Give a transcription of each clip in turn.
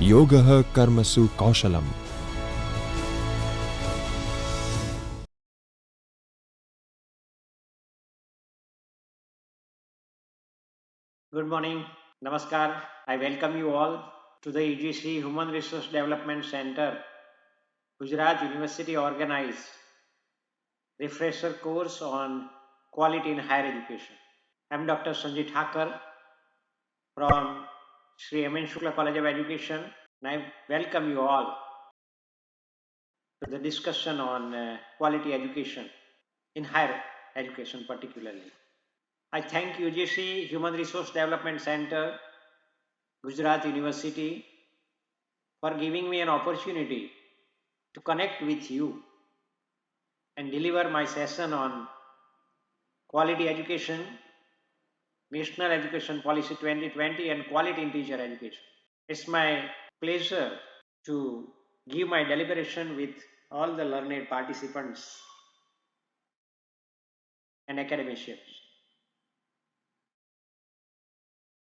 योगः कर्मसु कौशलम्. Good morning, Namaskar. I welcome you all to the UGC Human Resource Development Center, Gujarat University organized refresher course on quality in higher education. I am Dr. Sanjaybhai from Sri M. N. Shukla College of Education, and I welcome you all to the discussion on quality education in higher education particularly. I thank UGC Human Resource Development Center, Gujarat University for giving me an opportunity to connect with you and deliver my session on quality education, National Education Policy 2020 and quality in teacher education. It's my pleasure to give my deliberation with all the learned participants and academicians.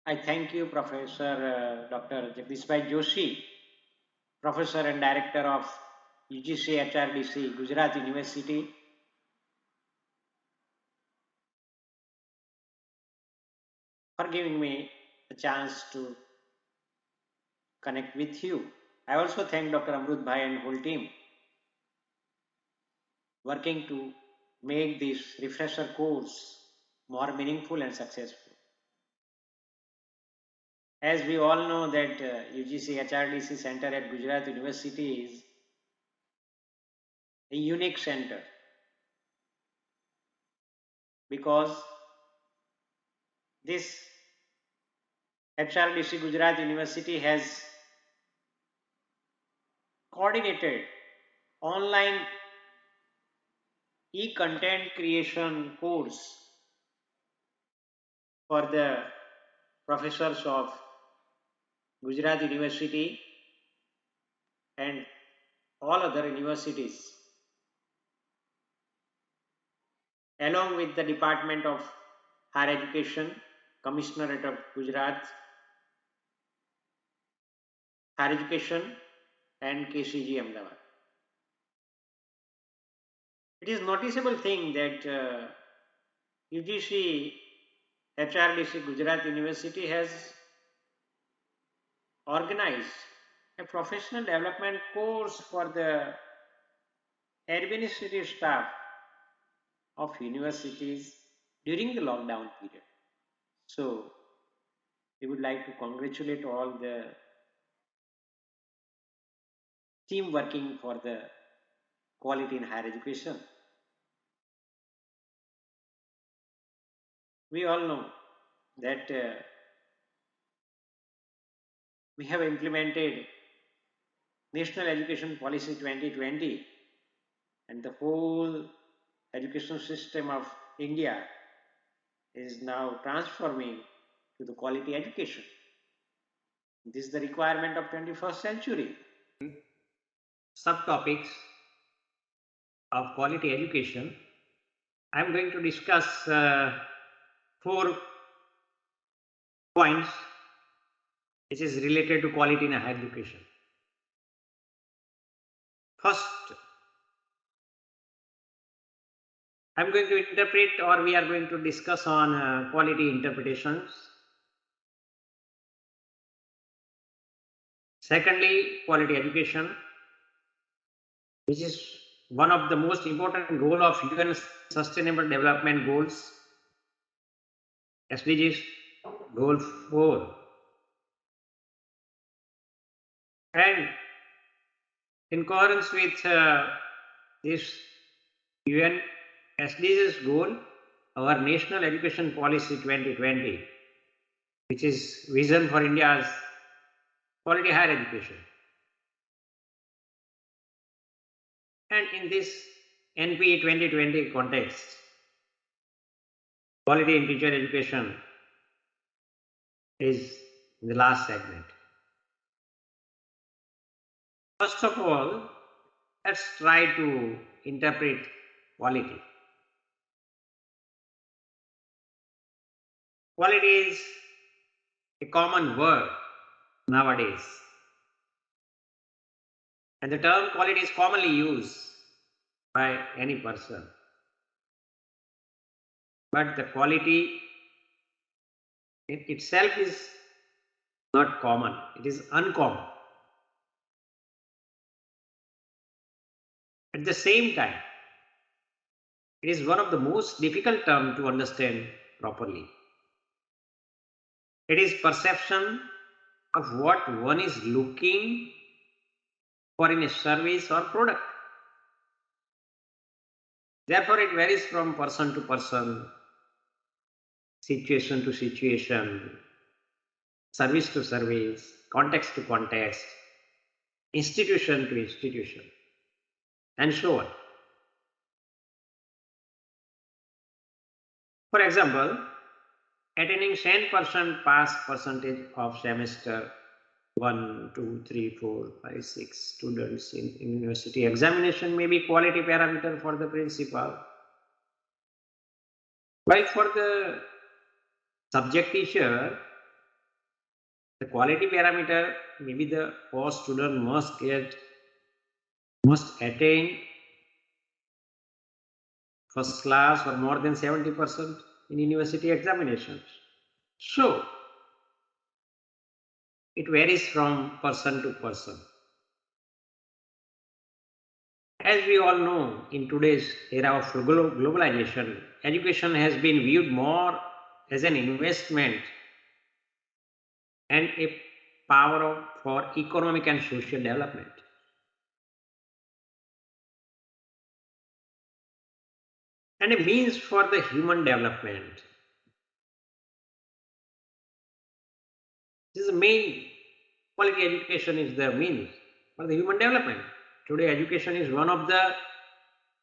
I thank you, Professor Dr. Jagdishbhai Joshi, Professor and Director of UGC HRDC, Gujarat University, for giving me a chance to connect with you. I also thank Dr. Amrut Bhai and whole team working to make this refresher course more meaningful and successful. As we all know that UGC HRDC Center at Gujarat University is a unique center because this HRDC Gujarat University has coordinated online e-content creation course for the professors of Gujarat University and all other universities, along with the Department of Higher Education, Commissionerate of Gujarat Higher Education and KCG Ahmedabad. It is noticeable thing that UGC HRDC Gujarat University has organized a professional development course for the administrative staff of universities during the lockdown period. So, we would like to congratulate all the team working for the quality in higher education. We all know that we have implemented National Education Policy 2020 and the whole education system of India is now transforming to the quality education. This is the requirement of 21st century. Subtopics of quality education. I am going to discuss 4 points which is related to quality in higher education. First, I am going to interpret, or we are going to discuss on quality interpretations. Secondly, quality education, which is one of the most important goal of UN Sustainable Development Goals, SDGs, Goal 4. And in accordance with this UN SDGs goal, our National Education Policy 2020, which is vision for India's quality higher education. And in this NP 2020 context, quality in teacher education is the last segment. First of all, let's try to interpret quality. Quality is a common word nowadays. And the term quality is commonly used by any person. But the quality in itself is not common, it is uncommon. At the same time, it is one of the most difficult terms to understand properly. It is perception of what one is looking for in a service or product. Therefore, it varies from person to person, situation to situation, service to service, context to context, institution to institution, and so on. For example, attaining 10% pass percentage of semester 1, 2, 3, 4, 5, 6 students in university examination may be quality parameter for the principal. While for the subject teacher, the quality parameter maybe the post student must attain first class or more than 70% in university examinations. So it varies from person to person. As we all know, in today's era of globalization, education has been viewed more as an investment and a power for economic and social development. And a means for the human development. This is the main quality education is the means for the human development. Today education is one of the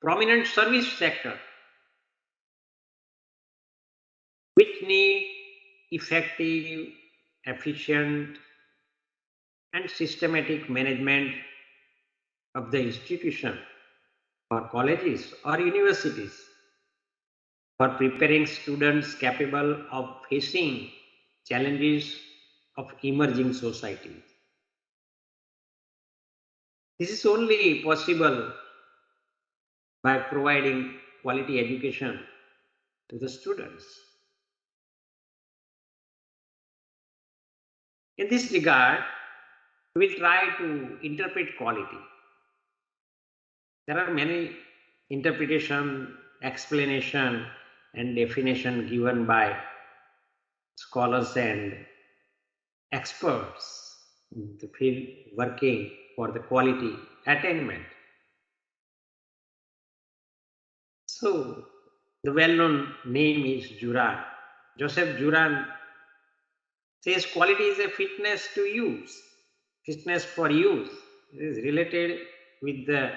prominent service sector which need effective, efficient and systematic management of the institution or colleges or universities for preparing students capable of facing challenges of emerging society. This is only possible by providing quality education to the students. In this regard, we will try to interpret quality. There are many interpretation, explanation and definition given by scholars and experts in the field working for the quality attainment. So, the well-known name is Juran. Joseph Juran says quality is a fitness to use, fitness for use. It is related with the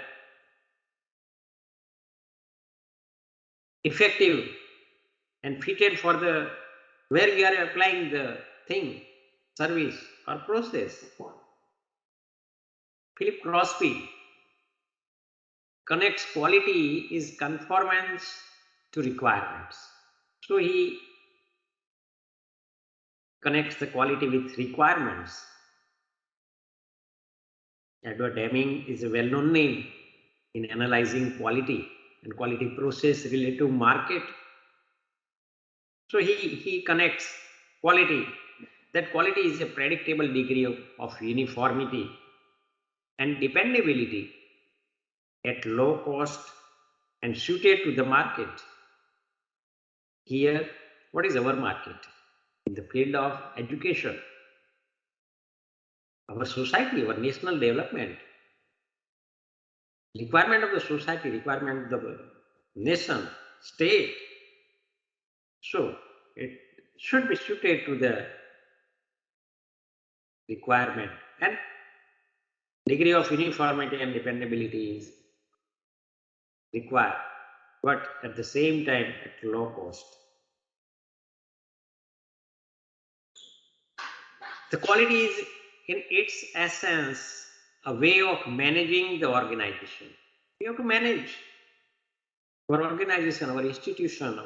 effective and fitted for the where we are applying the thing, service or process. Philip Crosby connects quality is conformance to requirements. So he connects the quality with requirements. Edward Deming is a well-known name in analyzing quality and quality process related to market. So he connects quality. That quality is a predictable degree of uniformity and dependability at low cost and suited to the market. Here, what is our market? In the field of education, our society, our national development, requirement of the society, requirement of the nation, state. So, it should be suited to the requirement and degree of uniformity and dependability is required, but at the same time at low cost. The quality is in its essence a way of managing the organization. We have to manage our organization, our institution,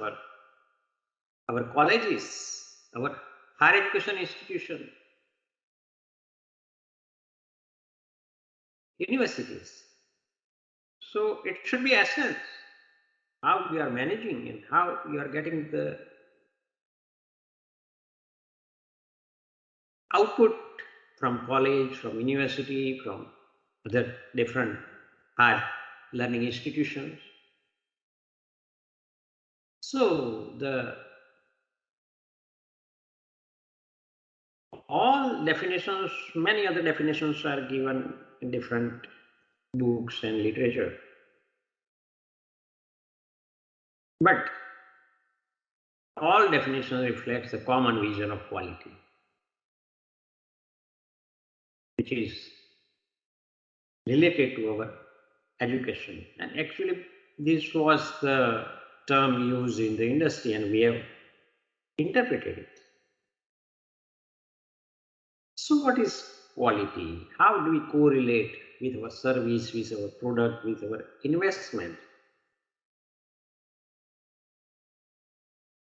our colleges, our higher education institution. universities. So it should be essence how we are managing and how we are getting the output from college, from university, from other different higher learning institutions. So all definitions, many other definitions are given in different books and literature. But all definitions reflects a common vision of quality, which is related to our education. And actually, this was the term used in the industry, and we have interpreted it. So, what is quality? How do we correlate with our service, with our product, with our investment?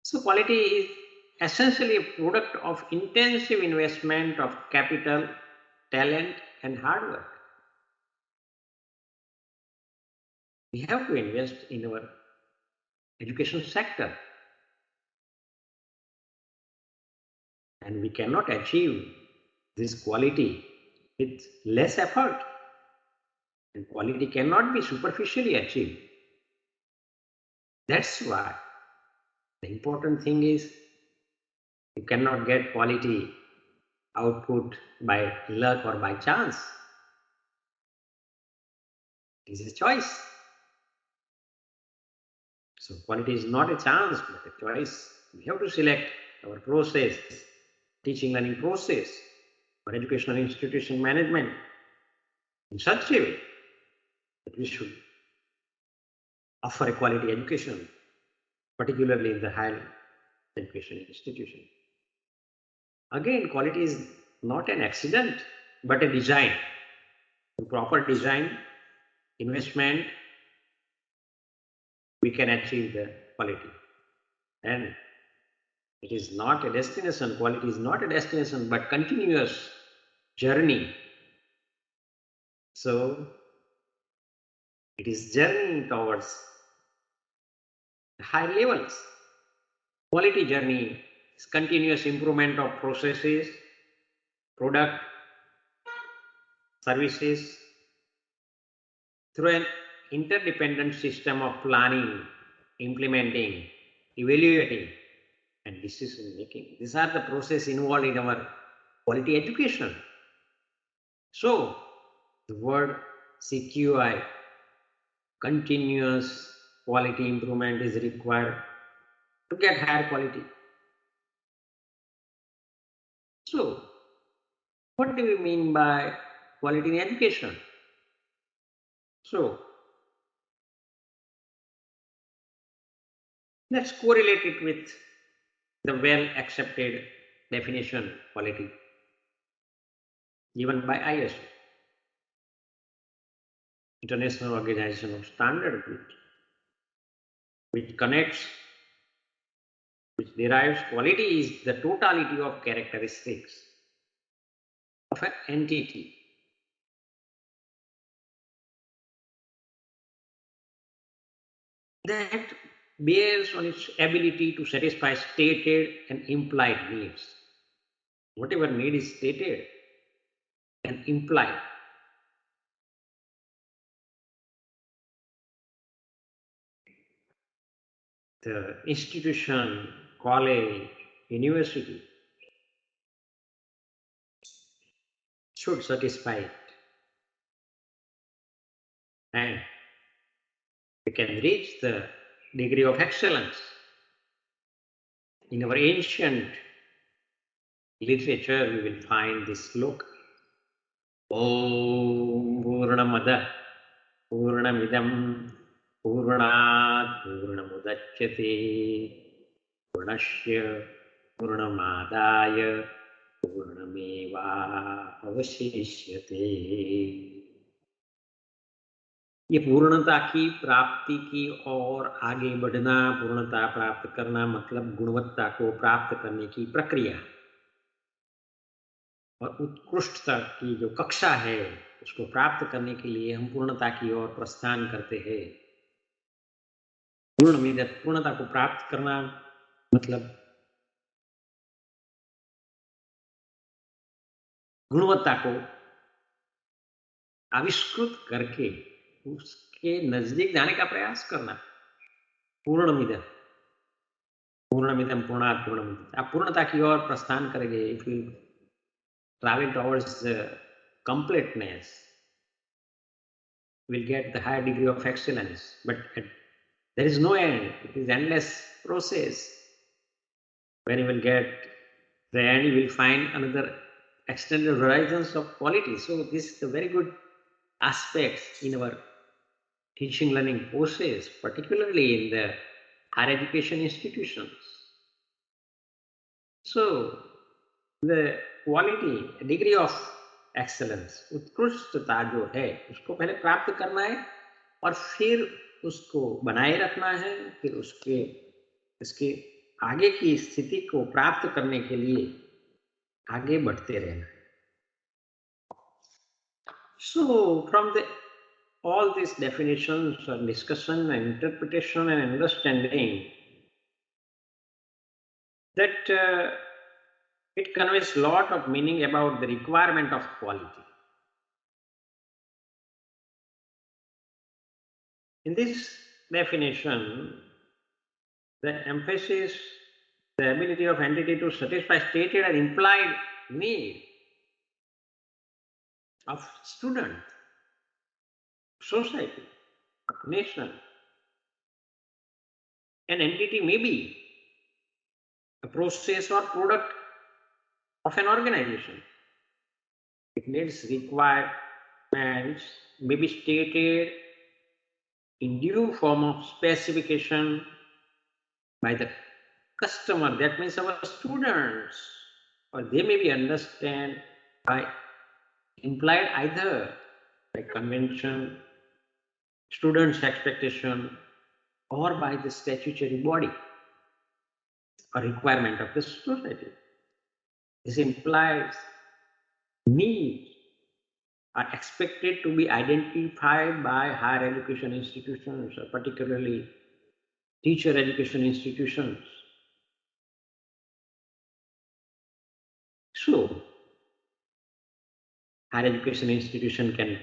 So, quality is essentially a product of intensive investment of capital, talent, and hard work. We have to invest in our education sector, and we cannot achieve this quality with less effort, and quality cannot be superficially achieved. That's why the important thing is you cannot get quality output by luck or by chance. It is a choice. So quality is not a chance, but a choice. We have to select our process, teaching learning process, or educational institution management in such a way that we should offer a quality education, particularly in the higher education institution. Again, quality is not an accident, but a design. With proper design, investment, we can achieve the quality. And it is not a destination, quality is not a destination, but continuous journey. So, it is journey towards high levels. Quality journey is continuous improvement of processes, product, services through an interdependent system of planning, implementing, evaluating, and decision making. These are the processes involved in our quality education. So, the word CQI, continuous quality improvement, is required to get higher quality. So, what do we mean by quality in education? So, let's correlate it with the well accepted definition quality given by ISO, International Organization of Standard, which connects, which derives quality is the totality of characteristics of an entity that bears on its ability to satisfy stated and implied needs. Whatever need is stated and implied. The institution, college, university should satisfy it. And we can reach the degree of excellence. In our ancient literature, we will find this sloka. Om Purnamada Purnamidam Purnat Purnamudachyate Purnasya Purnamadaya Purnameva Avashishyate. ये पूर्णता की प्राप्ति की और आगे बढ़ना, पूर्णता प्राप्त करना मतलब गुणवत्ता को प्राप्त करने की प्रक्रिया। और उत्कृष्टता की जो कक्षा है उसको प्राप्त करने के लिए हम पूर्णता की ओर प्रस्थान करते हैं। पूर्णता को प्राप्त करना मतलब गुणवत्ता को आविष्कृत करके उसके नजदीक जाने का प्रयास करना। पूर्णमिदम पूर्णात् पूर्णमिदम। आप पूर्णता की ओर प्रस्थान करेंगे, if you travel towards completeness, will get the higher degree of excellence, but there is no end. It is endless process. When you will get the end, you will find another extended horizons of quality. So this is a very good aspect in our teaching learning process, particularly in the higher education institutions. So the quality, degree of excellence, उत्कृष्टता जो है उसको पहले प्राप्त करना है और फिर उसको बनाए रखना है, फिर इसके आगे की स्थिति को प्राप्त करने के लिए आगे बढ़ते रहना है। So from all these definitions and discussion and interpretation and understanding, that it conveys lot of meaning about the requirement of quality. In this definition, the emphasis, the ability of entity to satisfy stated and implied need of student, society, nation. An entity may be a process or product of an organization. It needs requirements may be stated in due form of specification by the customer, that means our students, or they may be understood by implied either by convention, students' expectation, or by the statutory body or requirement of the society. This implies needs are expected to be identified by higher education institutions, particularly teacher education institutions. So, higher education institution can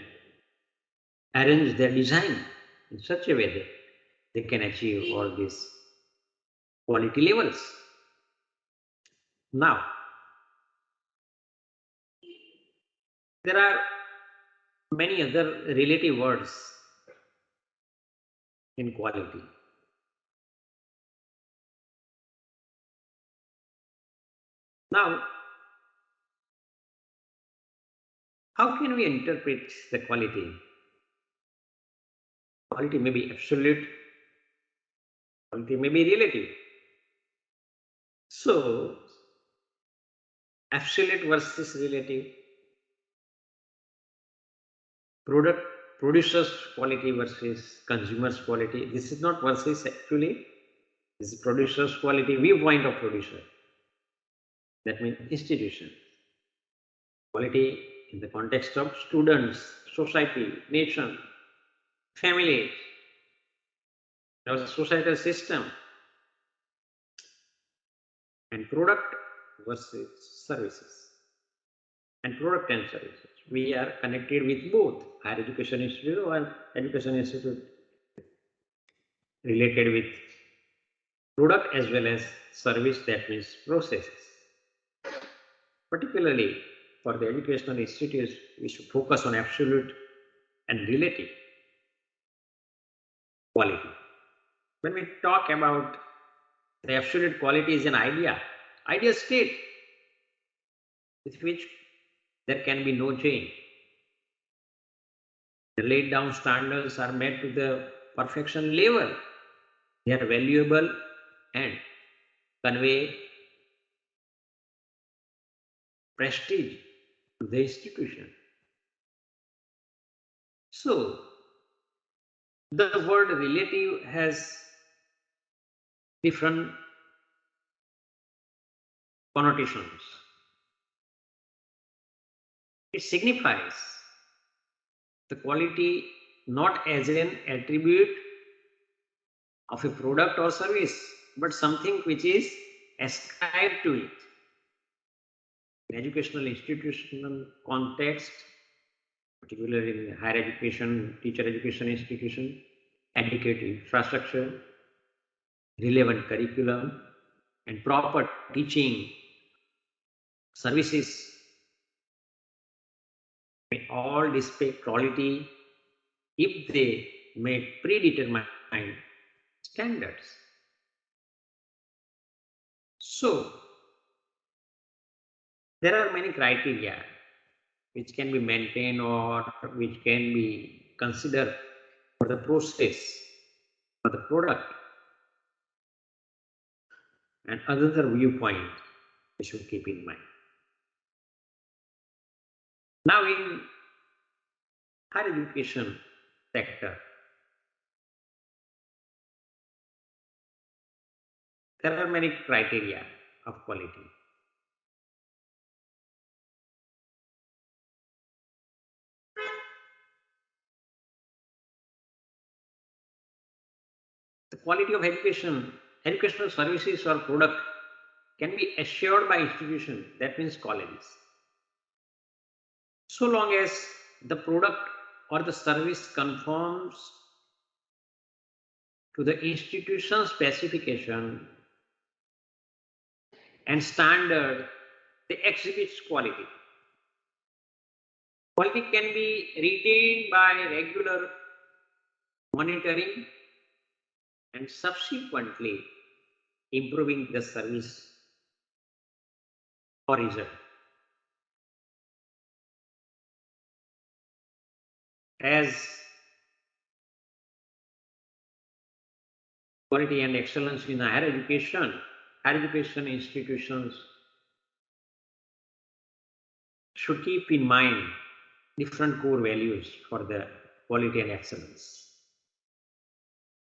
arrange their design in such a way that they can achieve all these quality levels. Now, there are many other relative words in quality. Now, how can we interpret the quality? Quality may be absolute, quality may be relative. So, absolute versus relative, producer's quality versus consumer's quality. This is not versus actually, this is producer's quality, viewpoint of producer. That means institution. Quality in the context of students, society, nation, families, our societal system, and product versus services. And product and services. We are connected with both higher education institute or education institute related with product as well as service, that means processes. Particularly for the educational institutes, we should focus on absolute and relative quality. When we talk about the absolute quality is an idea state with which there can be no change. The laid down standards are met to the perfection level. They are valuable and convey prestige to the institution. So, the word relative has different connotations. It signifies the quality not as an attribute of a product or service, but something which is ascribed to it. In educational institutional context, particularly in higher education, teacher education institution, adequate infrastructure, relevant curriculum, and proper teaching services may all display quality if they meet predetermined standards. So, there are many criteria which can be maintained or which can be considered for the process, for the product. And another viewpoint we should keep in mind. Now, in higher education sector, there are many criteria of quality. The quality of education, educational services or product can be assured by institution, that means colleges, so long as the product or the service conforms to the institution specification and standard, they exhibit quality. Quality can be retained by regular monitoring and subsequently improving the service or result. As quality and excellence in higher education institutions should keep in mind different core values for the quality and excellence.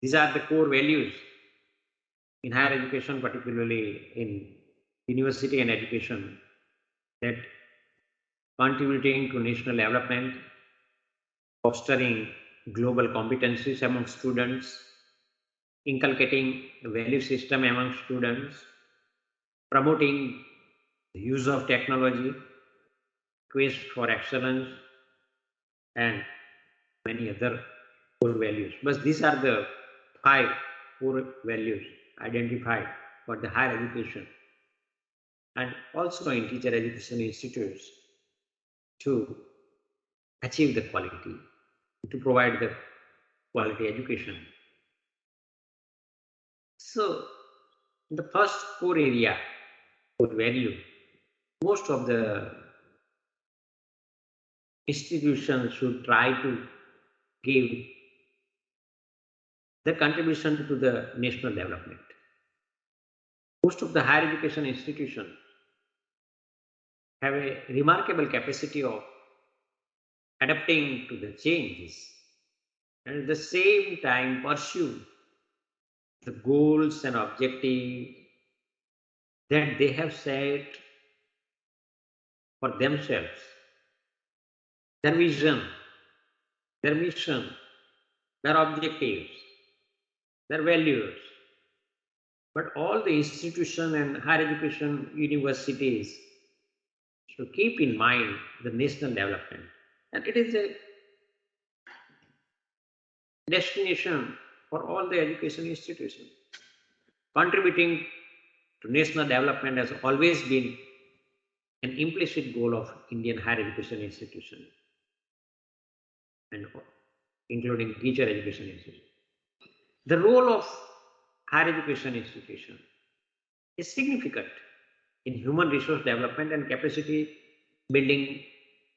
These are the core values in higher education, particularly in university and education, that contributing to national development, fostering global competencies among students, inculcating a value system among students, promoting the use of technology, quest for excellence, and many other core values. But these are the 5 core values identified for the higher education and also in teacher education institutes to achieve the quality, to provide the quality education. So, in the first core area, core value, most of the institutions should try to give their contribution to the national development. Most of the higher education institutions have a remarkable capacity of adapting to the changes and at the same time pursue the goals and objectives that they have set for themselves, their vision, their mission, their objectives, their values. But all the institutions and higher education universities should keep in mind the national development. And it is a destination for all the education institutions. Contributing to national development has always been an implicit goal of Indian higher education institution, and including teacher education institution. The role of higher education institution is significant in human resource development and capacity building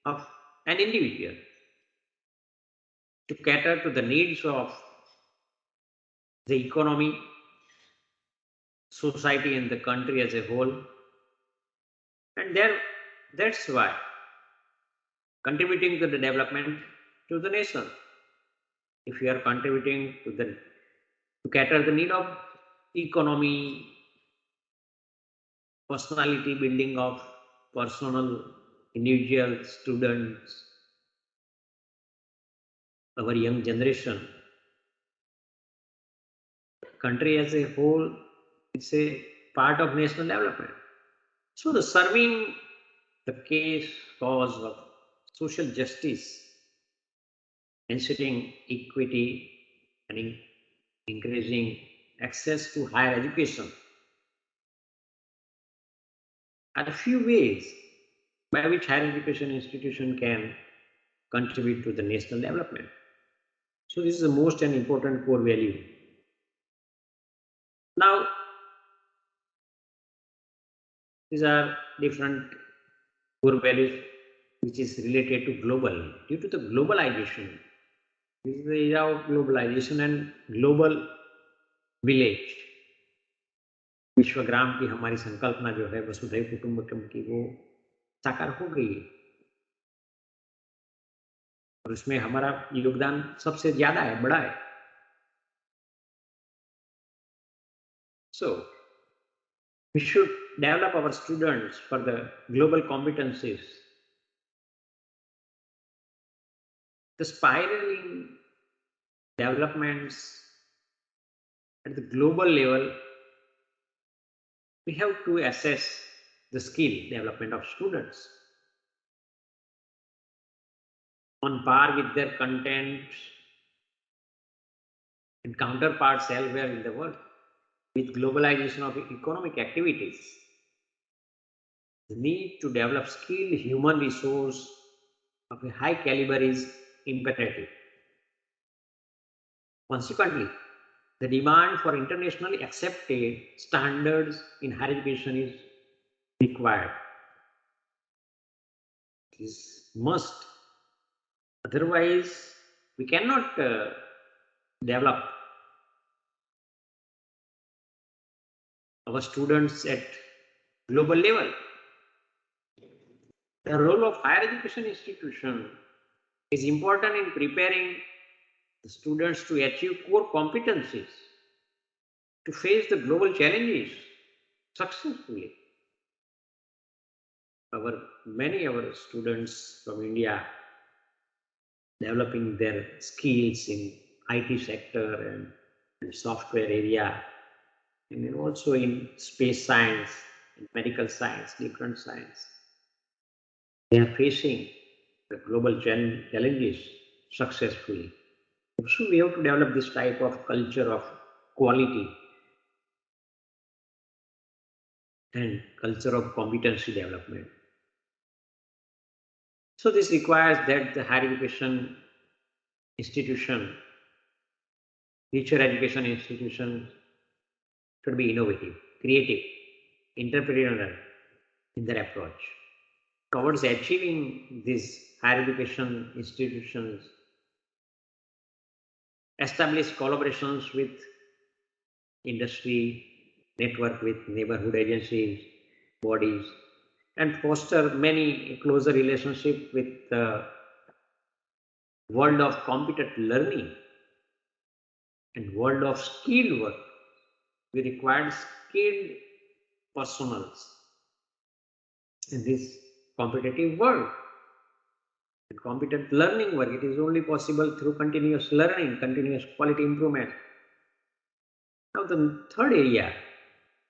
of an individual to cater to the needs of the economy, society, and the country as a whole. And that's why contributing to the development to the nation. If you are contributing to cater the need of economy, personality building of personal individuals, students, our young generation, country as a whole, it's a part of national development. So the serving the cause of social justice, ensuring equity and encouraging access to higher education are a few ways by which higher education institution can contribute to the national development. So this is the most and important core value. Now, these are different core values which is related to global. Due to the globalization, this is the era of globalization and global village. Vishwagram की हमारी संकल्पना जो है वसुधैव कुटुंबकम की वो साकार हो गई है और उसमें हमारा योगदान सबसे ज्यादा है, बड़ा है. So we should develop our students for the global competencies. The spiraling developments at the global level, we have to assess the skill development of students on par with their contents and counterparts elsewhere in the world. With globalization of economic activities, the need to develop skilled human resource of a high caliber is imperative. Consequently, the demand for internationally accepted standards in higher education is required. It is must. Otherwise, we cannot develop our students at global level. The role of higher education institution is important in preparing the students to achieve core competencies to face the global challenges successfully. Many of our students from India developing their skills in IT sector and software area, and then also in space science, in medical science, different science. They are facing the global challenges successfully. So we have to develop this type of culture of quality and culture of competency development. So this requires that the higher education institution, teacher education institutions should be innovative, creative, entrepreneurial in their approach. Towards achieving these higher education institutions, establish collaborations with industry, network with neighborhood agencies, bodies, and foster many closer relationship with the world of competent learning and world of skilled work. We require skilled personals in this competitive world. And competent learning work, it is only possible through continuous learning, continuous quality improvement. Now the third area,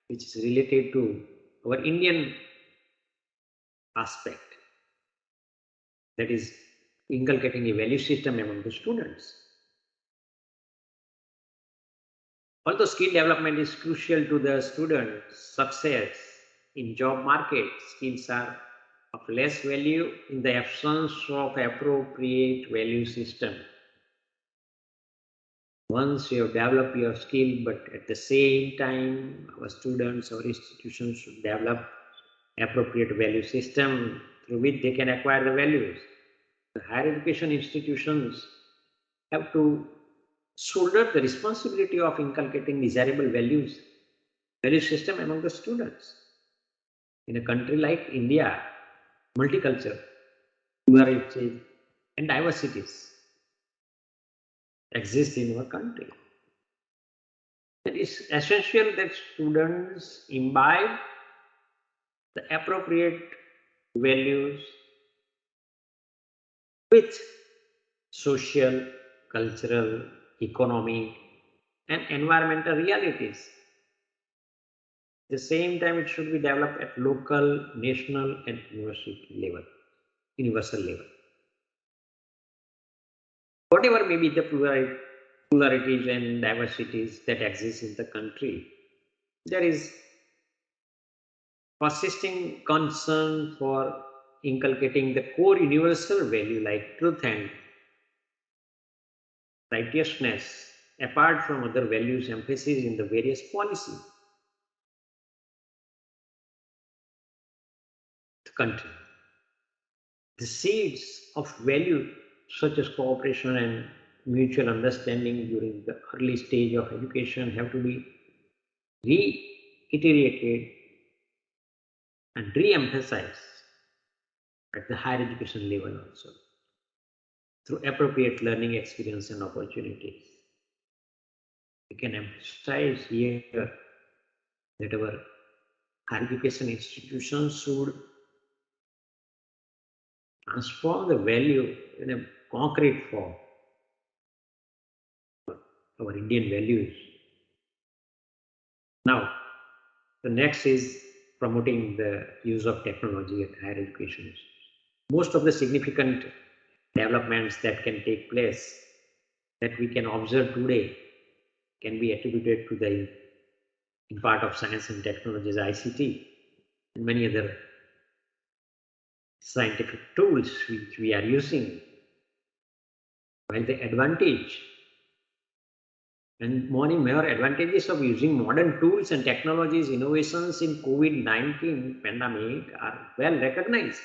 which is related to our Indian aspect, that is inculcating a value system among the students. Although skill development is crucial to the student's success in job market, skills are of less value in the absence of appropriate value system. Once you have developed your skill, but at the same time, our students, our institutions should develop appropriate value system through which they can acquire the values. The higher education institutions have to shoulder the responsibility of inculcating desirable values, value system among the students. In a country like India, multicultural, plurality, and diversities exist in our country. It is essential that students imbibe the appropriate values with social, cultural, economic, and environmental realities. At the same time, it should be developed at local, national, and universal level. Whatever may be the pluralities and diversities that exist in the country, there is persisting concern for inculcating the core universal value like truth and righteousness, apart from other values emphasis in the various policies of the country. The seeds of value such as cooperation and mutual understanding during the early stage of education have to be reiterated and re-emphasized at the higher education level also through appropriate learning experience and opportunities. We can emphasize here that our higher education institutions should transform the value in a concrete form, our Indian values. Now, the next is promoting the use of technology at higher education. Most of the significant developments that can take place that we can observe today can be attributed to the in part of science and technologies, ICT, and many other scientific tools which we are using. While the advantage and more advantages of using modern tools and technologies, innovations in COVID-19 pandemic are well recognized.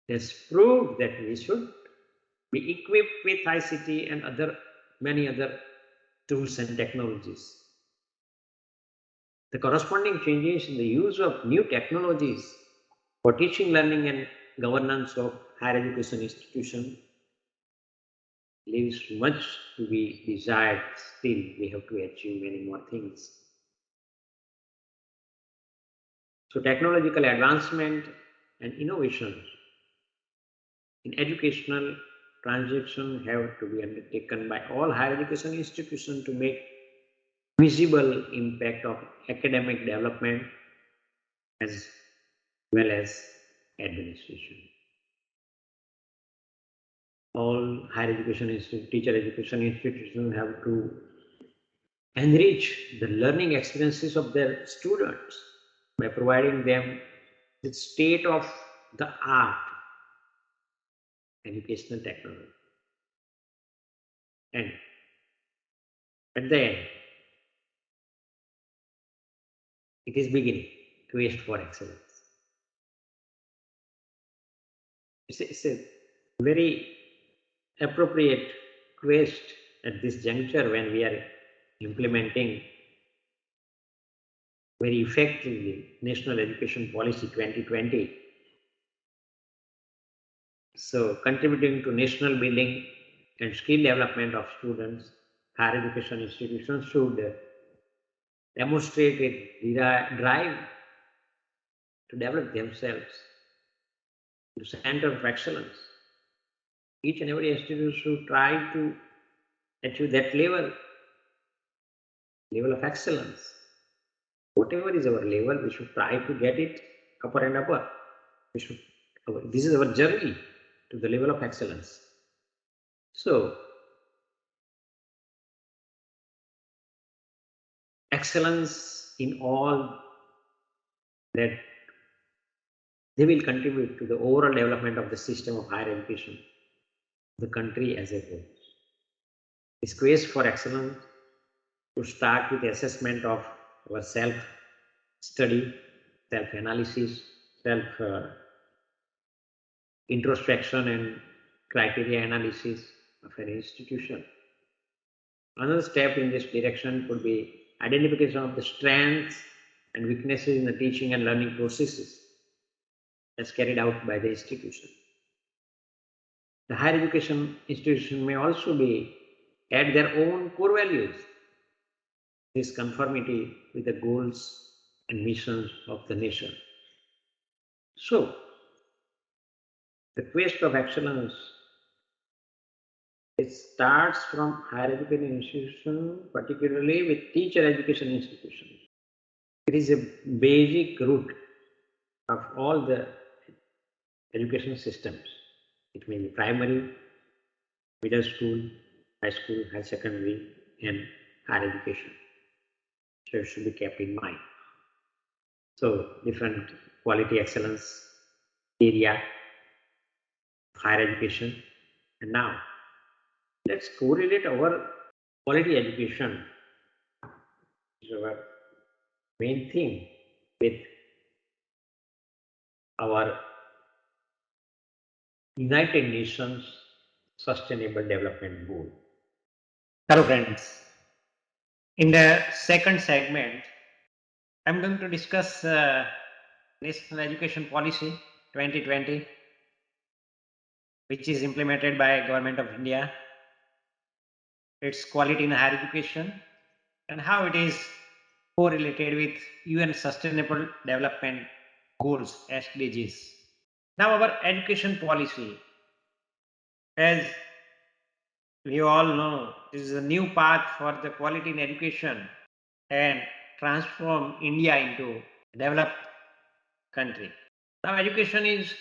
It has proved that we should be equipped with ICT and many other tools and technologies. The corresponding changes in the use of new technologies for teaching, learning, and governance of higher education institutions leaves much to be desired. Still, we have to achieve many more things. So, technological advancement and innovation in educational transactions have to be undertaken by all higher education institutions to make visible impact of academic development as well as administration. All higher education teacher education institutions have to enrich the learning experiences of their students by providing them with state-of-the-art educational technology. And at the end, it is beginning quest for excellence. It's a very appropriate quest at this juncture when we are implementing very effectively National Education Policy 2020. So, contributing to national building and skill development of students, higher education institutions should demonstrate a drive to develop themselves to center of excellence. Each and every institution should try to achieve that level of excellence. Whatever is our level, we should try to get it upper and upper. This is our journey to the level of excellence. So, excellence in all that they will contribute to the overall development of the system of higher education, the country as a whole. This quest for excellence to start with the assessment of our self-study, self-analysis, self-introspection and criteria analysis of an institution. Another step in this direction could be identification of the strengths and weaknesses in the teaching and learning processes as carried out by the institution. The higher education institution may also add their own core values, this conformity with the goals and missions of the nation. So, the quest of excellence It starts from higher education institution, particularly with teacher education institutions. It is a basic root of all the education systems. It may be primary, middle school, high school, higher secondary, and higher education. So it should be kept in mind. So different quality excellence area, higher education, and now let's correlate our quality education, which is our main thing, with our United Nations Sustainable Development Goal. Hello, friends. In the second segment, I'm going to discuss National Education Policy 2020, which is implemented by Government of India, its quality in higher education, and how it is correlated with UN Sustainable Development Goals, SDGs. Now, our education policy, as we all know, this is a new path for the quality in education and transform India into a developed country. Now, education is,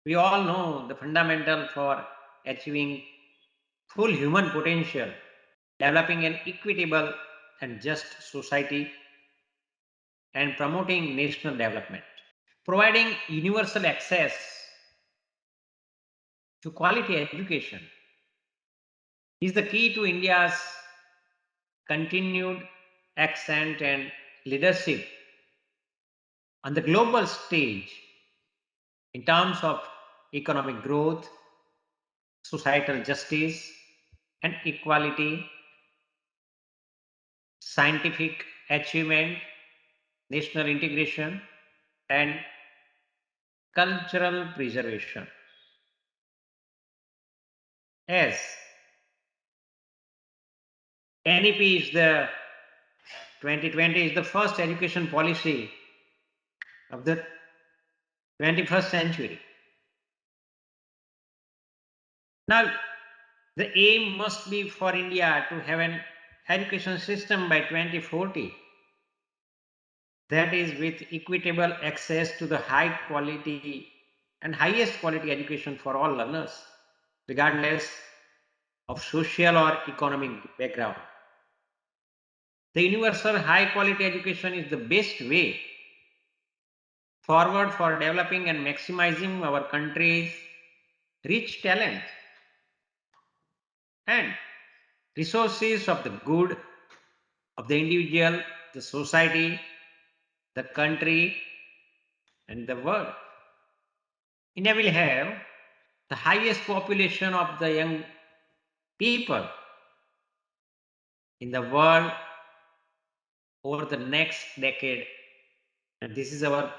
we all know, the fundamental for achieving full human potential, developing an equitable and just society, and promoting national development. Providing universal access to quality education is the key to India's continued accent and leadership on the global stage in terms of economic growth, societal justice and equality, scientific achievement, national integration, and cultural preservation. As NEP is the 2020 is the first education policy of the 21st century. Now, the aim must be for India to have an education system by 2040 that is with equitable access to the high quality and highest quality education for all learners, regardless of social or economic background. The universal high quality education is the best way forward for developing and maximizing our country's rich talent and resources of the good of the individual, the society, the country, and the world. India will have the highest population of the young people in the world over the next decade. And this is our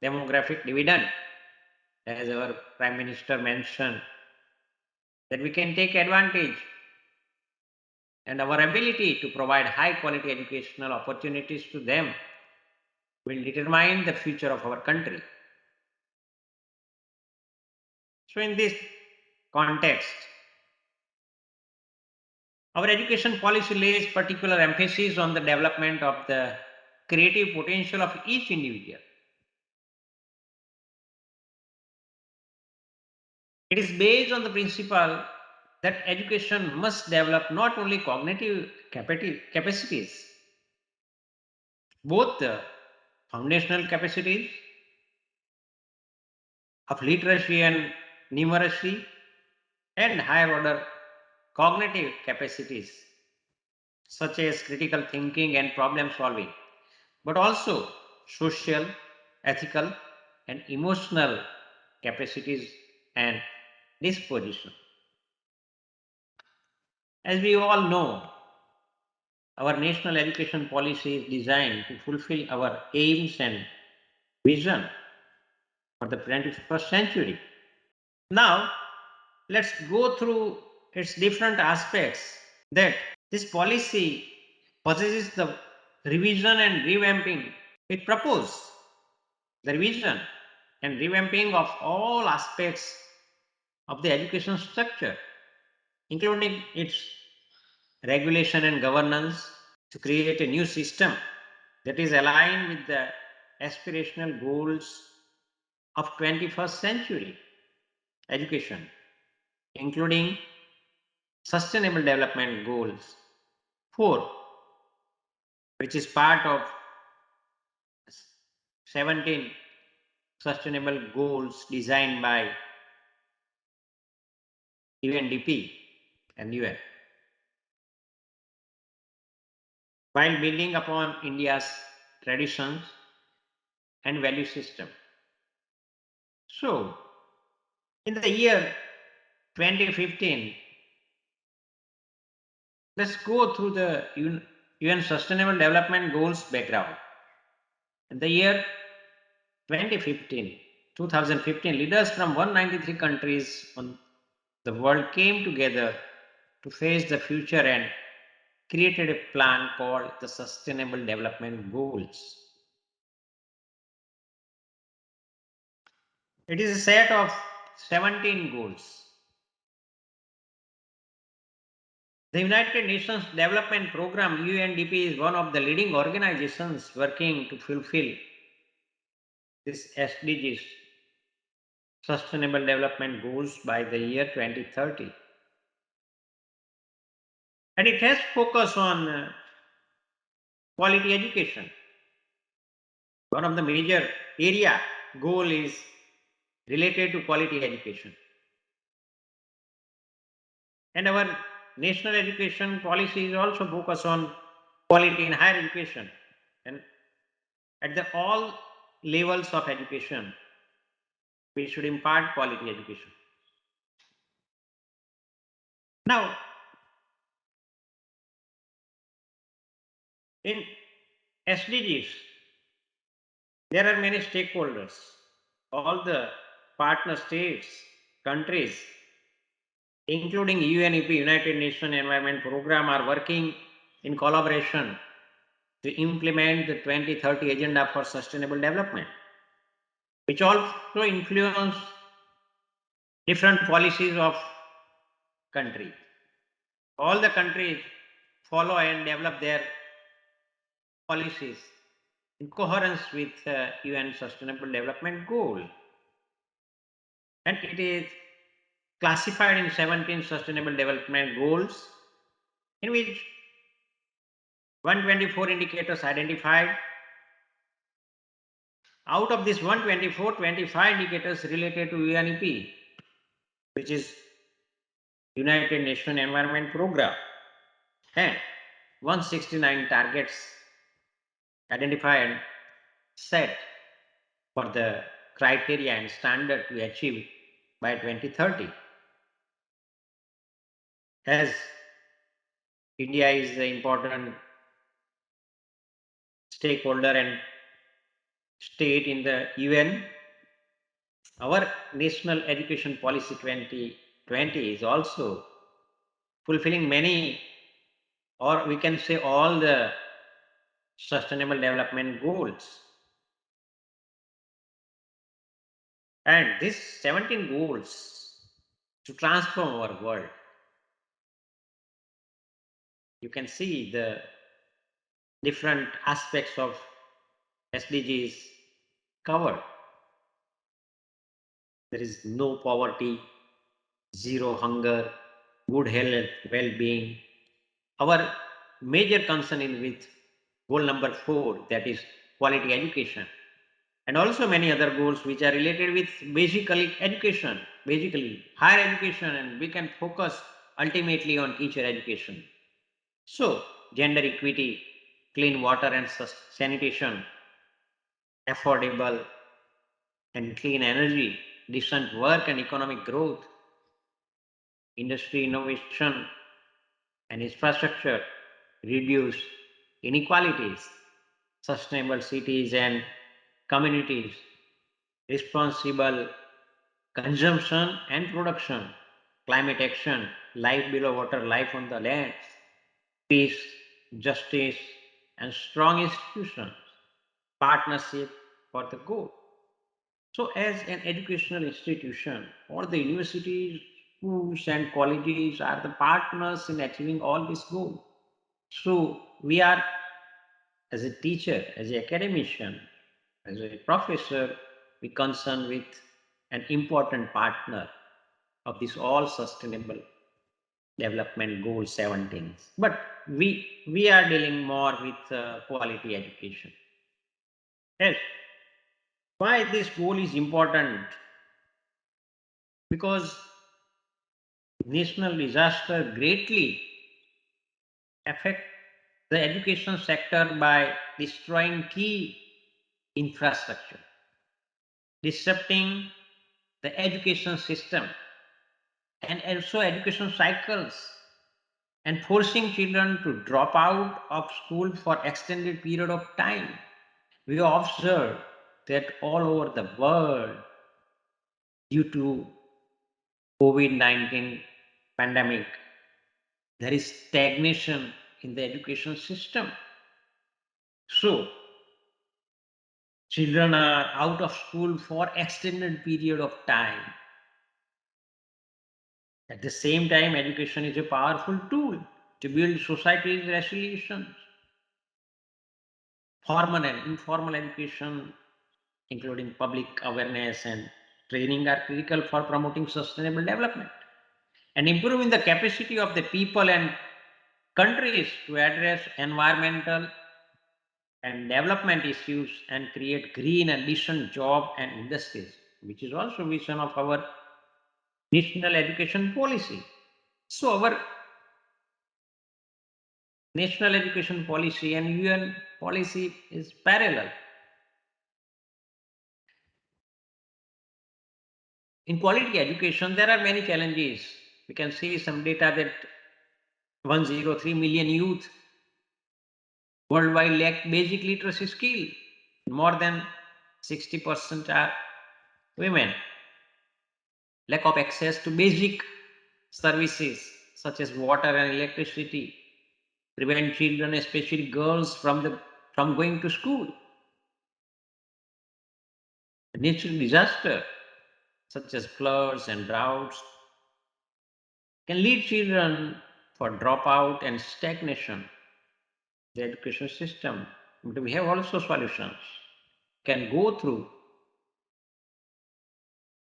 demographic dividend, as our Prime Minister mentioned, that we can take advantage and our ability to provide high quality educational opportunities to them will determine the future of our country. So, in this context, our education policy lays particular emphasis on the development of the creative potential of each individual. It is based on the principle that education must develop not only cognitive capacities, both the foundational capacities of literacy and numeracy and higher order cognitive capacities such as critical thinking and problem solving, but also social, ethical, and emotional capacities and disposition. As we all know, our national education policy is designed to fulfill our aims and vision for the 21st century. Now, let's go through its different aspects that this policy possesses the revision and revamping. It proposes the revision and revamping of all aspects of the education structure, including its regulation and governance, to create a new system that is aligned with the aspirational goals of 21st century education, including Sustainable Development Goals 4, which is part of 17 sustainable goals designed by UNDP and UN, while building upon India's traditions and value system. So, in the year 2015, let's go through the UN Sustainable Development Goals background. In the year 2015, leaders from 193 countries on the world came together to face the future and created a plan called the Sustainable Development Goals. It is a set of 17 goals. The United Nations Development Program UNDP is one of the leading organizations working to fulfill this SDGs, Sustainable Development Goals, by the year 2030. And it has focus on quality education. One of the major area goal is related to quality education. And our national education policy is also focused on quality in higher education. And at the all levels of education, we should impart quality education. Now, in SDGs, there are many stakeholders. All the partner states, countries, including UNEP, United Nations Environment Program, are working in collaboration to implement the 2030 Agenda for Sustainable Development, which also influence different policies of country. All the countries follow and develop their policies in coherence with UN Sustainable Development Goal. And it is classified in 17 Sustainable Development Goals, in which 124 indicators identified. Out of this 124, 25 indicators related to UNEP, which is United Nations Environment Program, and 169 targets identified and set for the criteria and standard to achieve by 2030. As India is the important stakeholder and state in the UN, our National Education Policy 2020 is also fulfilling many, or we can say all, the Sustainable Development Goals. And these 17 goals to transform our world, you can see the different aspects of SDGs covered. There is no poverty, zero hunger, good health, well-being. Our major concern is with goal number 4, that is quality education, and also many other goals which are related with basically education, basically higher education, and we can focus ultimately on teacher education. So, gender equity, clean water and sanitation, affordable and clean energy, decent work and economic growth, industry innovation and infrastructure, reduce inequalities, sustainable cities and communities, responsible consumption and production, climate action, life below water, life on the land, peace, justice, and strong institutions, partnership for the goal. So, as an educational institution or the universities schools and colleges are the partners in achieving all this goal. So we are, as a teacher, as an academician, as a professor, we concerned with an important partner of this all sustainable development goal 17. But we are dealing more with quality education. Yes. Why this goal is important? Because national disaster greatly affect the education sector by destroying key infrastructure, disrupting the education system and also education cycles, and forcing children to drop out of school for extended period of time. We observe that all over the world, due to COVID-19 pandemic, there is stagnation in the education system. So children are out of school for extended period of time. At the same time, education is a powerful tool to build society's resolutions. Formal and informal education, including public awareness and training, are critical for promoting sustainable development and improving the capacity of the people and countries to address environmental and development issues and create green and decent job and industries, which is also vision of our national education policy. So our national education policy and UN policy is parallel. In quality education, there are many challenges. We can see some data that 103 million youth worldwide lack basic literacy skill. More than 60% are women. Lack of access to basic services such as water and electricity prevent children, especially girls, from going to school. Natural disaster such as floods and droughts can lead children for dropout and stagnation. The education system, but we have also solutions. Can go through.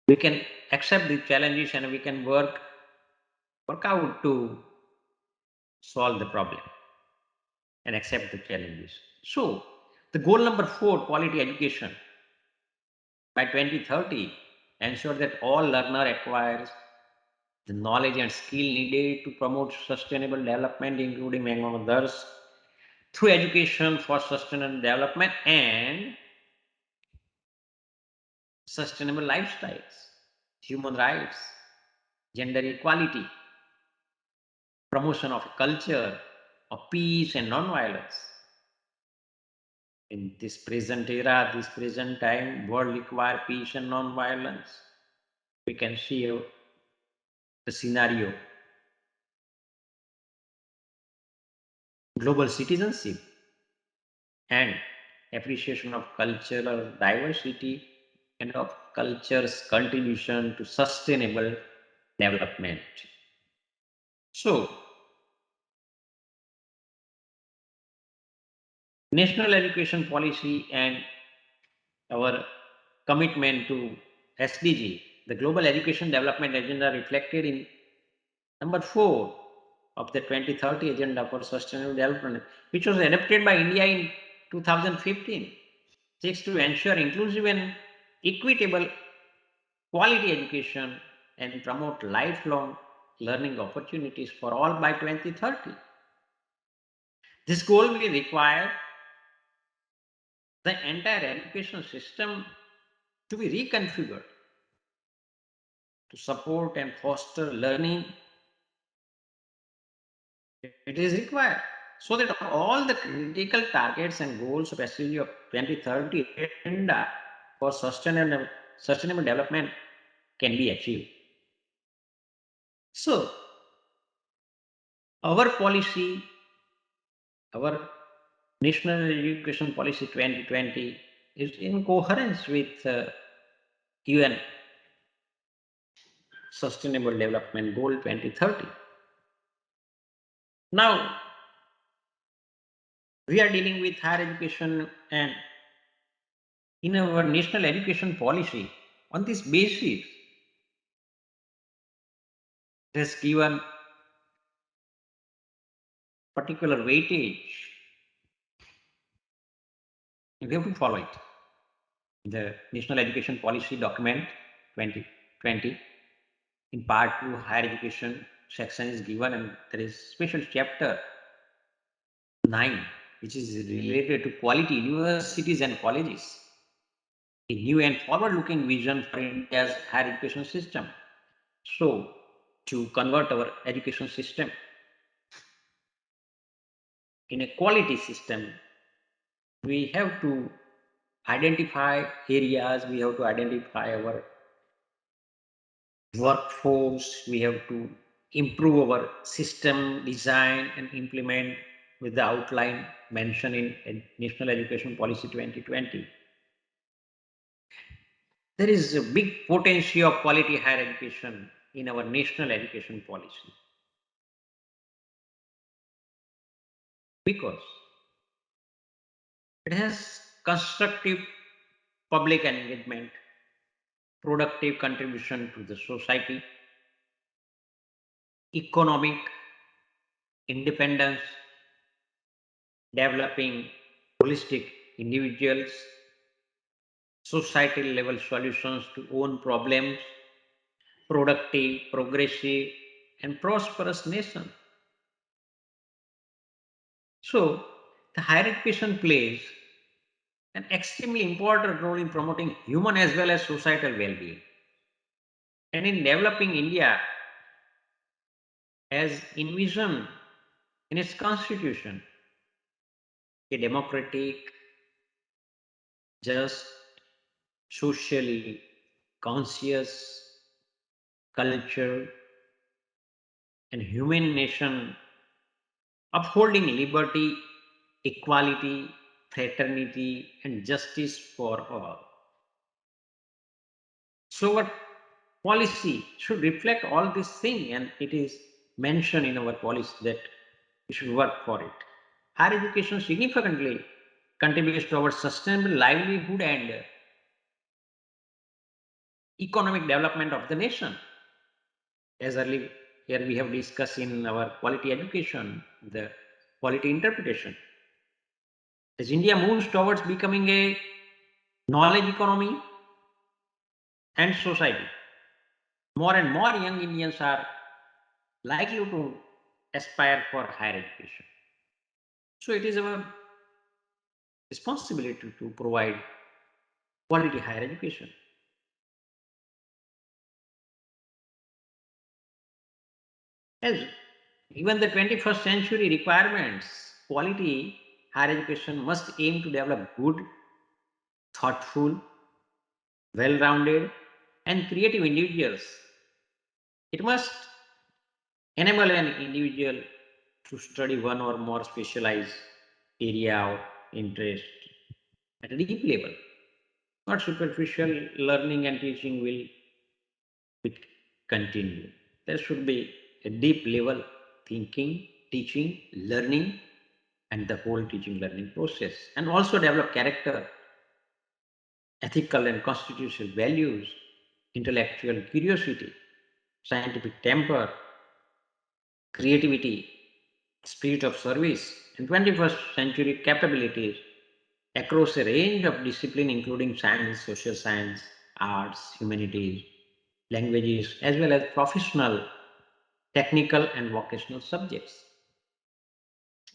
We can accept the challenges and we can work out to solve the problem and accept the challenges. So, the goal number 4, quality education, by 2030, ensure that all learner acquires the knowledge and skill needed to promote sustainable development, including among others, through education for sustainable development and sustainable lifestyles, human rights, gender equality, promotion of a culture of peace and non-violence. In this present era, this present time, world require peace and non-violence. We can see the scenario. Global citizenship and appreciation of cultural diversity and of culture's contribution to sustainable development. So, national education policy and our commitment to SDG, the Global Education Development Agenda, reflected in number 4 of the 2030 Agenda for Sustainable Development, which was adopted by India in 2015, seeks to ensure inclusive and equitable quality education and promote lifelong learning opportunities for all by 2030. This goal will require the entire education system to be reconfigured to support and foster learning. It is required so that all the critical targets and goals of SDG of 2030 agenda for sustainable development can be achieved. So, our policy, our National Education Policy 2020 is in coherence with UN Sustainable Development Goal 2030. Now, we are dealing with higher education, and in our national education policy, on this basis, it has given particular weightage. We have to follow it. The National Education Policy Document 2020, in Part 2, Higher Education section is given, and there is special chapter 9, which is related to quality universities and colleges, a new and forward-looking vision for India's higher education system. So, to convert our education system in a quality system, we have to identify areas, we have to identify our workforce, we have to improve our system design and implement with the outline mentioned in National Education Policy 2020. There is a big potential of quality higher education in our national education policy, because it has constructive public engagement, productive contribution to the society, economic independence, developing holistic individuals, societal level solutions to own problems, productive, progressive, and prosperous nation. So, the higher education plays an extremely important role in promoting human as well as societal well-being. And in developing India as envisioned in its constitution, a democratic, just, socially conscious, cultured, and human nation upholding liberty, equality, fraternity, and justice for all. So our policy should reflect all these things, and it is mentioned in our policy that we should work for it. Higher education significantly contributes to our sustainable livelihood and economic development of the nation. As earlier here we have discussed in our quality education, the quality interpretation. As India moves towards becoming a knowledge economy and society, more and more young Indians are likely to aspire for higher education. So it is our responsibility to provide quality higher education. As even the 21st century requirements, quality higher education must aim to develop good, thoughtful, well-rounded, and creative individuals. It must enable an individual to study one or more specialized area of interest at a deep level. Not superficial learning and teaching will continue. There should be a deep level thinking, teaching, learning, and the whole teaching learning process, and also develop character, ethical and constitutional values, intellectual curiosity, scientific temper, creativity, spirit of service, and 21st century capabilities across a range of disciplines including science, social science, arts, humanities, languages, as well as professional, technical, and vocational subjects.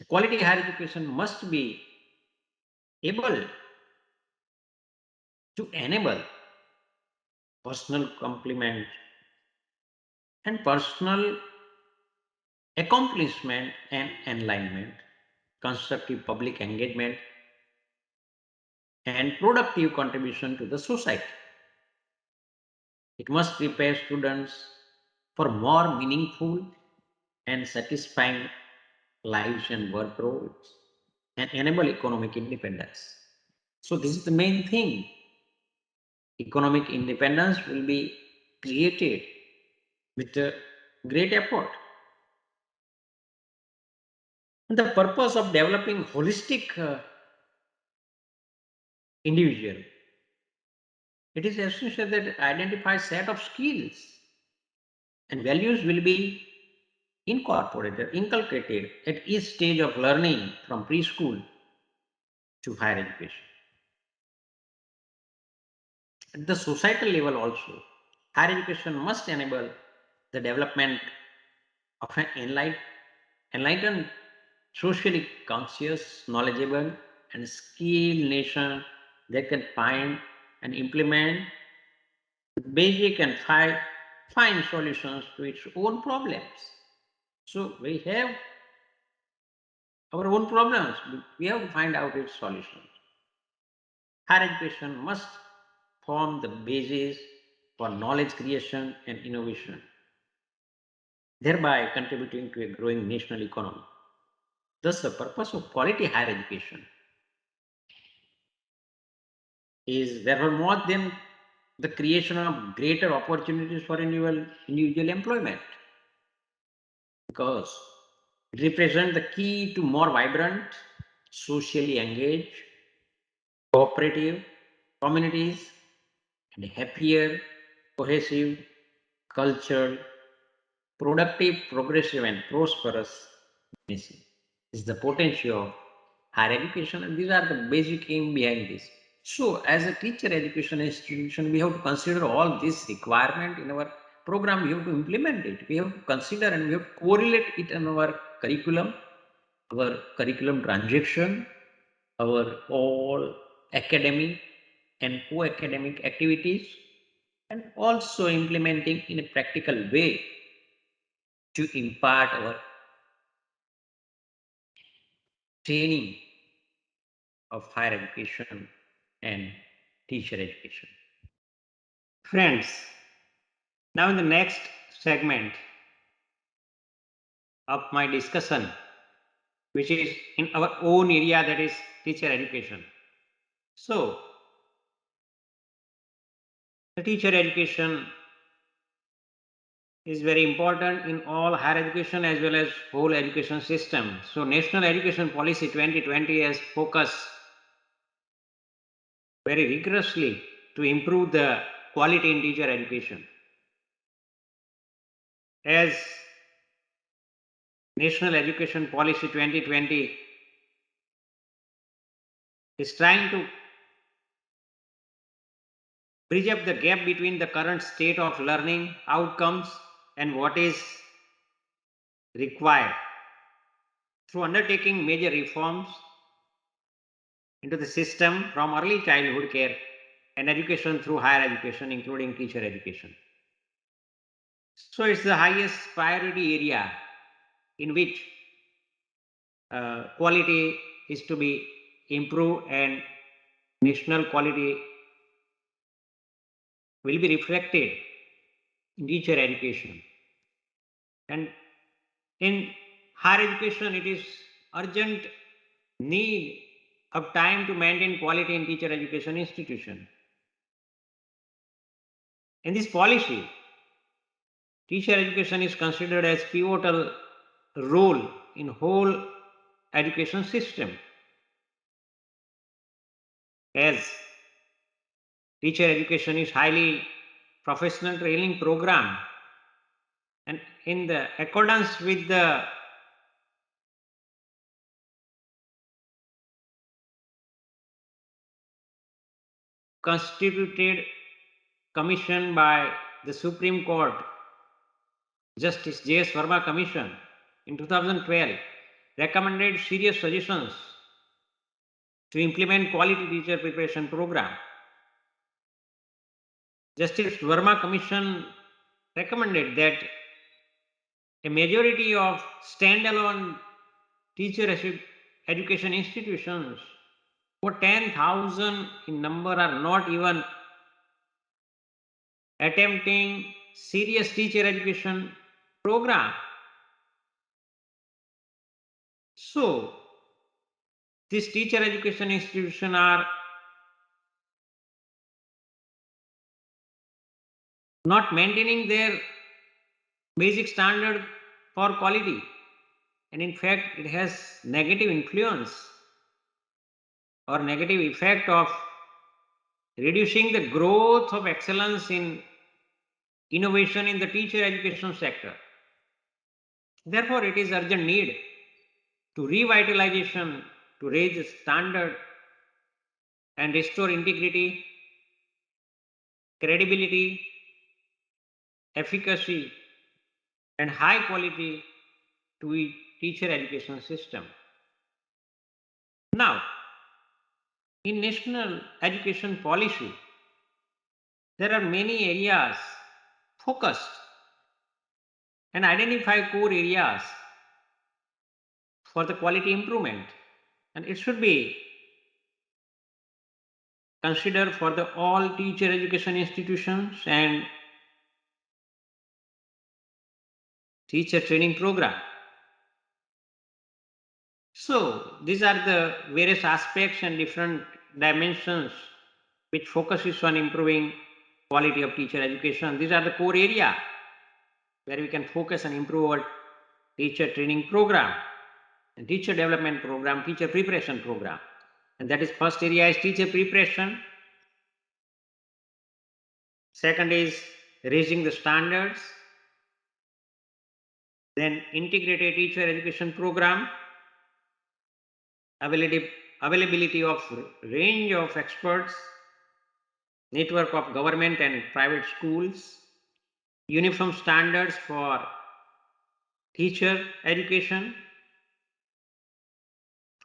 Quality higher education must be able to enable personal complement and personal accomplishment and enlightenment, constructive public engagement, and productive contribution to the society. It must prepare students for more meaningful and satisfying lives and work roles and enable economic independence. So this is the main thing. Economic independence will be created with great effort. And the purpose of developing holistic individual, it is essential that it identifies set of skills and values will be incorporated, inculcated at each stage of learning from preschool to higher education. At the societal level also, higher education must enable the development of an enlightened, socially conscious, knowledgeable, and skilled nation that can find and implement basic and find solutions to its own problems. So we have our own problems, we have to find out its solutions. Higher education must form the basis for knowledge creation and innovation, thereby contributing to a growing national economy. Thus, the purpose of quality higher education is therefore more than the creation of greater opportunities for individual employment, because it represents the key to more vibrant, socially engaged, cooperative communities and happier, cohesive, cultured, productive, progressive, and prosperous nation. Is the potential of higher education, and these are the basic aim behind this. So, as a teacher education institution, we have to consider all this requirement in our program. We have to implement it. We have to consider and we have to correlate it in our curriculum transaction, our all academic and co-academic activities, and also implementing in a practical way to impart our training of higher education and teacher education. Friends, now in the next segment of my discussion, which is in our own area, that is teacher education. So, the teacher education is very important in all higher education as well as whole education system. So, National Education Policy 2020 has focused very rigorously to improve the quality in teacher education. As National Education Policy 2020 is trying to bridge up the gap between the current state of learning outcomes and what is required through undertaking major reforms into the system from early childhood care and education through higher education, including teacher education. So it's the highest priority area in which quality is to be improved, and national quality will be reflected in teacher education. And in higher education, it is urgent need of time to maintain quality in teacher education institution. In this policy, teacher education is considered as pivotal role in whole education system, as teacher education is highly professional training program, and in the accordance with the constituted commission by the Supreme Court, Justice J.S. Verma Commission in 2012 recommended serious suggestions to implement quality teacher preparation program. Justice Verma Commission recommended that a majority of standalone teacher education institutions, over 10,000 in number, are not even attempting serious teacher education program. So, these teacher education institutions are not maintaining their basic standard for quality, and in fact it has negative influence or negative effect of reducing the growth of excellence in innovation in the teacher education sector. Therefore, it is urgent need to revitalization, to raise the standard and restore integrity, credibility, efficacy, and high quality to the teacher education system. Now, in national education policy, there are many areas focused and identify core areas for the quality improvement, and it should be considered for the all teacher education institutions and teacher training program. So these are the various aspects and different dimensions which focuses on improving quality of teacher education. These are the core area where we can focus and improve our teacher training program and teacher development program, teacher preparation program. And that is first area is teacher preparation. Second is raising the standards. Then integrated teacher education program, availability of range of experts, network of government and private schools, uniform standards for teacher education,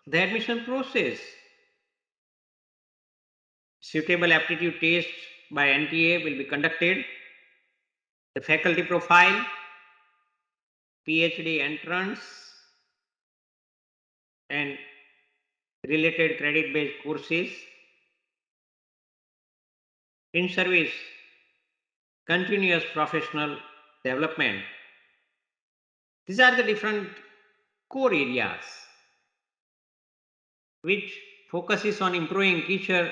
the admission process, suitable aptitude tests by NTA will be conducted, the faculty profile, PhD entrance, and related credit-based courses, in service, continuous professional development. These are the different core areas which focuses on improving teacher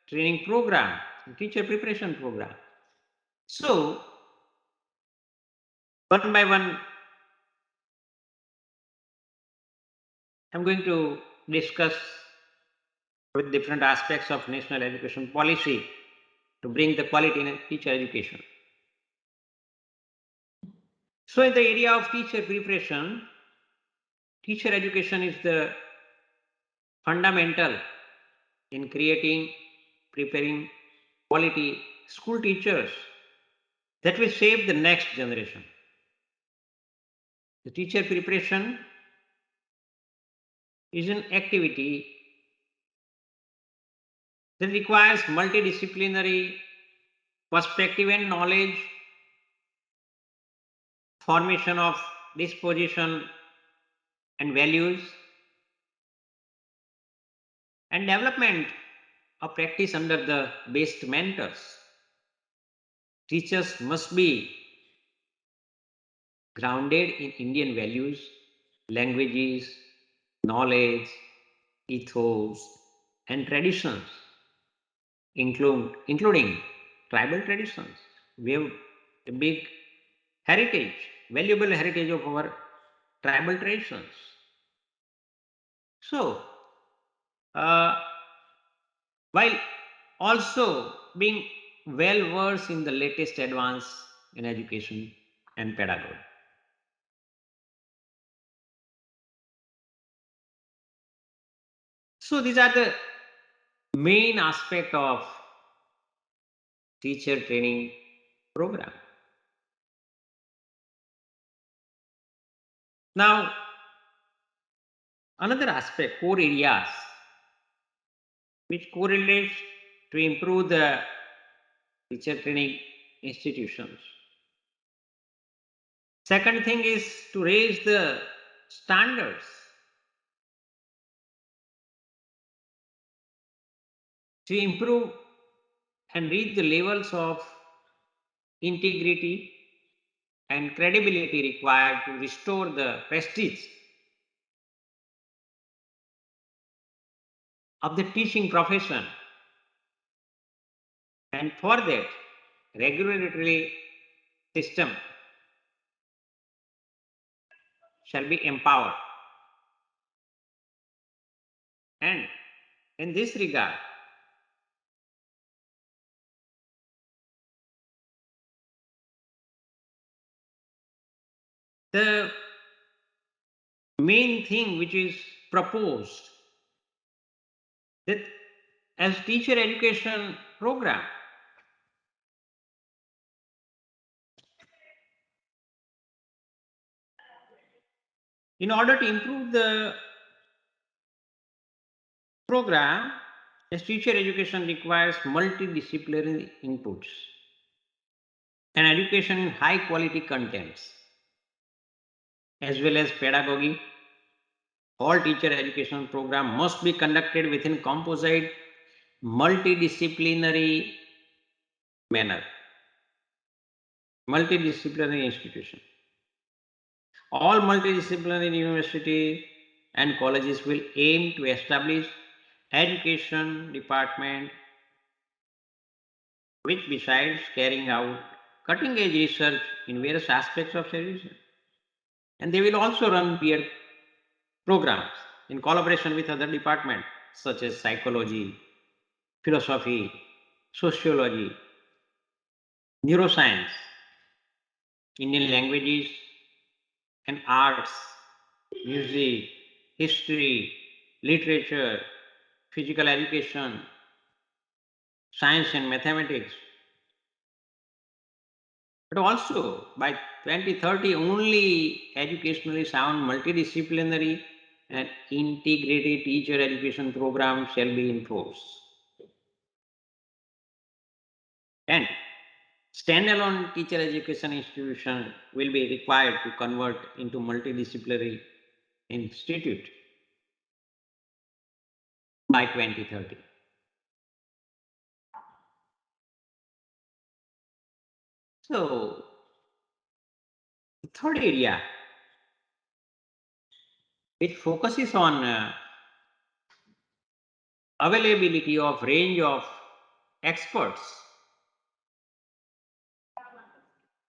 training program, teacher preparation program. So, one by one, I'm going to discuss with different aspects of national education policy to bring the quality in teacher education. So, in the area of teacher preparation, teacher education is the fundamental in creating, preparing quality school teachers that will shape the next generation. The teacher preparation is an activity that requires multidisciplinary perspective and knowledge, formation of disposition and values, and development of practice under the best mentors. Teachers must be grounded in Indian values, languages, knowledge, ethos, and traditions, including tribal traditions. We have a big heritage, valuable heritage of our tribal traditions. So, while also being well versed in the latest advance in education and pedagogy. So these are the main aspect of teacher training program. Now, another aspect, core areas, which correlates to improve the teacher training institutions. Second thing is to raise the standards. To improve and reach the levels of integrity and credibility required to restore the prestige of the teaching profession. And for that, regulatory system shall be empowered. And in this regard, the main thing which is proposed that as teacher education program, in order to improve the program, as teacher education requires multidisciplinary inputs and education in high quality contents as well as pedagogy. All teacher education program must be conducted within composite multidisciplinary manner, multidisciplinary institution. All multidisciplinary universities and colleges will aim to establish education department which besides carrying out cutting edge research in various aspects of education. And they will also run peer programs in collaboration with other departments such as psychology, philosophy, sociology, neuroscience, Indian languages and arts, music, history, literature, physical education, science and mathematics. But also by 2030, only educationally sound multidisciplinary and integrated teacher education programs shall be in force. And standalone teacher education institution will be required to convert into multidisciplinary institute by 2030. So, the third area which focuses on availability of range of experts.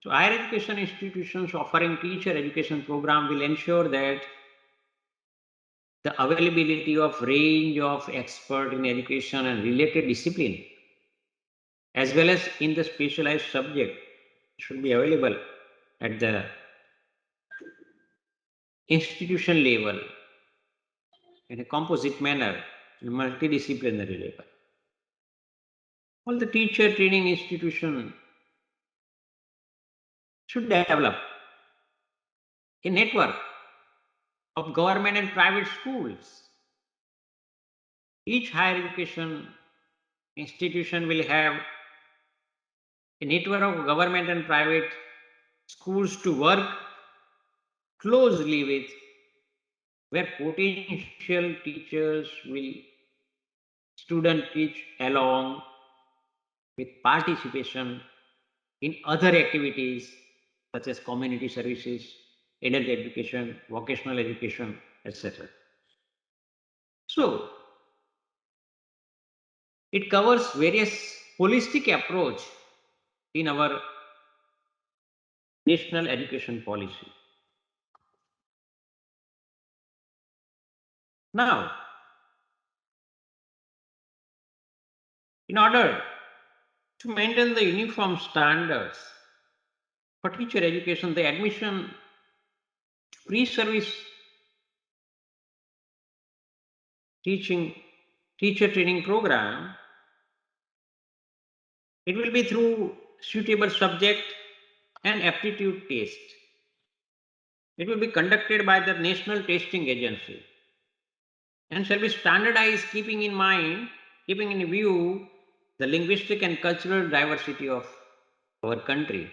So, higher education institutions offering teacher education program will ensure that the availability of range of expert in education and related discipline as well as in the specialized subject should be available at the institution level in a composite manner, in a multidisciplinary level. All the teacher training institutions should develop a network of government and private schools. Each higher education institution will have a network of government and private schools to work closely with, where potential teachers will student teach along with participation in other activities such as community services, adult education, vocational education, etc. So, it covers various holistic approach in our national education policy. Now, in order to maintain the uniform standards for teacher education, the admission to pre-service teacher training program, it will be through suitable subject and aptitude test. It will be conducted by the National Testing Agency and shall be standardized keeping in view the linguistic and cultural diversity of our country.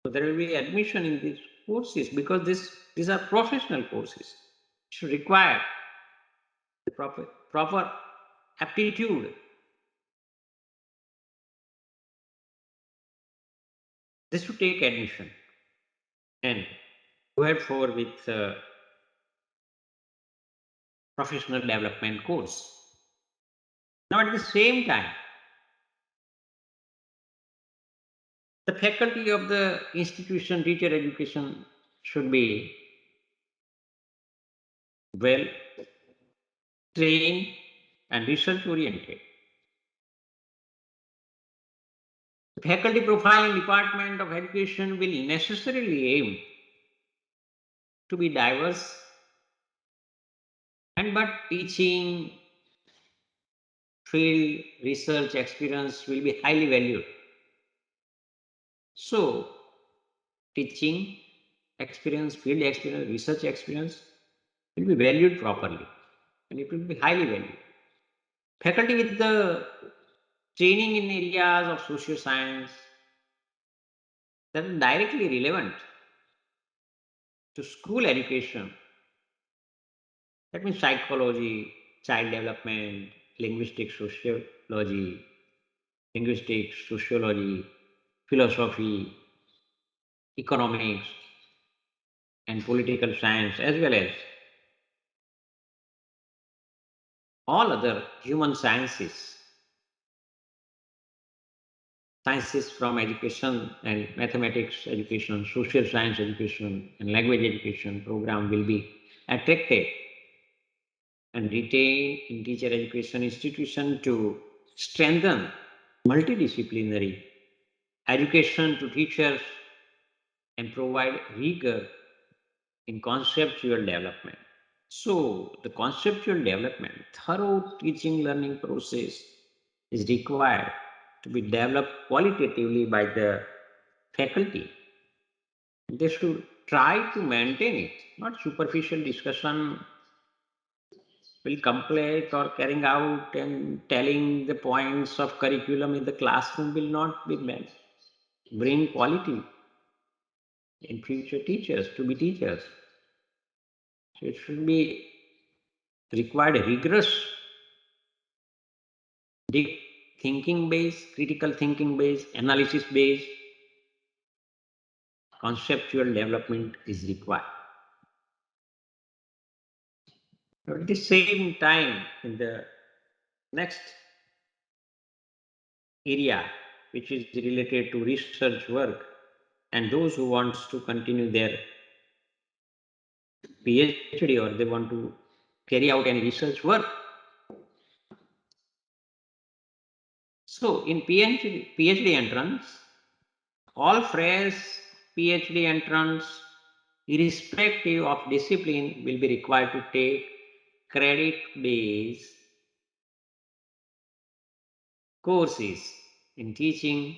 So there will be admission in these courses because these are professional courses. Should require the proper aptitude. This should take admission and go ahead forward with professional development course. Now at the same time, the faculty of the institution teacher education should be well trained and research oriented. The faculty profiling department of education will necessarily aim to be diverse, and but teaching field research experience will be highly valued. So, teaching experience, field experience, research experience will be valued properly and it will be highly valued. Faculty with the training in areas of social science that are directly relevant to school education, that means psychology, child development, linguistic sociology, philosophy, economics, and political science, as well as all other human sciences, sciences from education and mathematics education, social science education, and language education program will be attracted and retained in teacher education institution to strengthen multidisciplinary education to teachers and provide rigor in conceptual development. So, the conceptual development, thorough teaching learning process is required to be developed qualitatively by the faculty. They should try to maintain it, not superficial discussion will complete or carrying out and telling the points of curriculum in the classroom will not be meant. Bring quality in future teachers to be teachers. So it should be required a rigorous deep thinking based, critical thinking based, analysis based, conceptual development is required. At the same time, in the next area, which is related to research work, and those who want to continue their PhD or they want to carry out any research work. So in PhD entrance, all fresh PhD entrants, irrespective of discipline, will be required to take credit-based courses in teaching,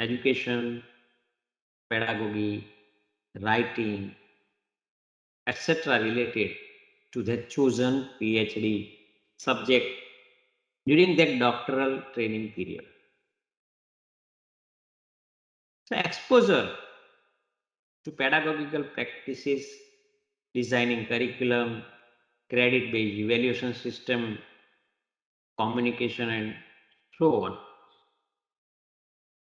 education, pedagogy, writing, etc. related to their chosen PhD subject during their doctoral training period. So exposure to pedagogical practices, designing curriculum, credit-based evaluation system, communication and so on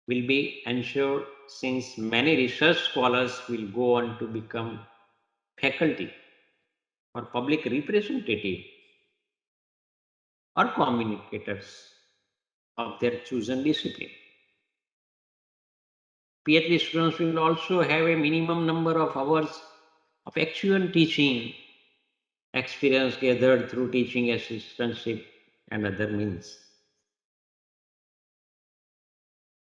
will be ensured since many research scholars will go on to become faculty or public representative or communicators of their chosen discipline. PhD students will also have a minimum number of hours of actual teaching experience gathered through teaching assistantship and other means.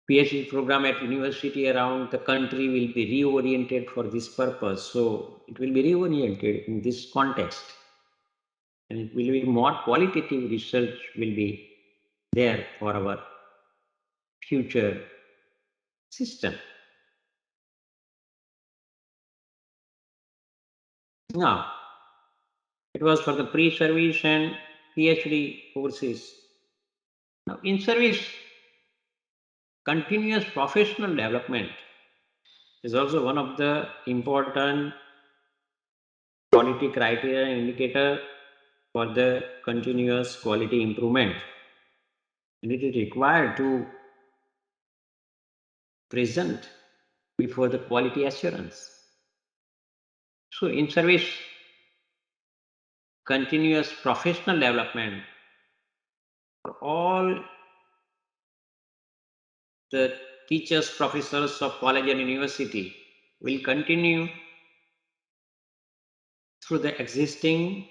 PhD program at university around the country will be reoriented for this purpose. So it will be reoriented in this context. And it will be more qualitative research will be there for our future system. Now, it was for the pre-service and PhD courses. Now, in service, continuous professional development is also one of the important quality criteria and indicator for the continuous quality improvement. And it is required to present before the quality assurance. So in service, continuous professional development for all the teachers, professors of college and university will continue through the existing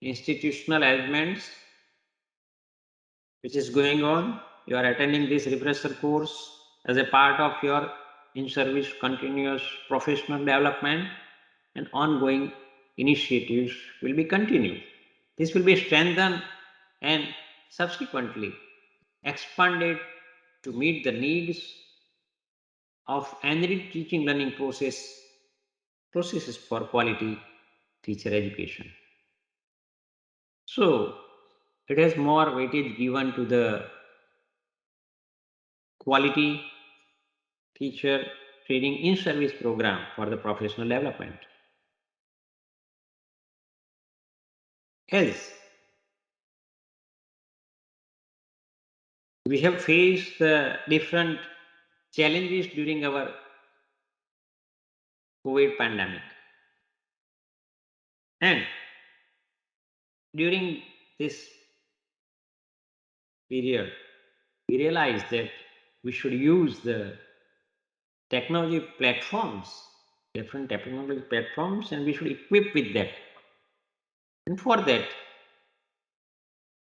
institutional arrangements which is going on. You are attending this refresher course as a part of your in-service continuous professional development, and ongoing initiatives will be continued. This will be strengthened and subsequently expanded to meet the needs of enriched teaching learning processes for quality teacher education. So it has more weightage given to the quality teacher training in service program for the professional development. Else, we have faced the different challenges during our COVID pandemic. And during this period, we realized that we should use the technology platforms, different technology platforms, and we should equip with that. And for that,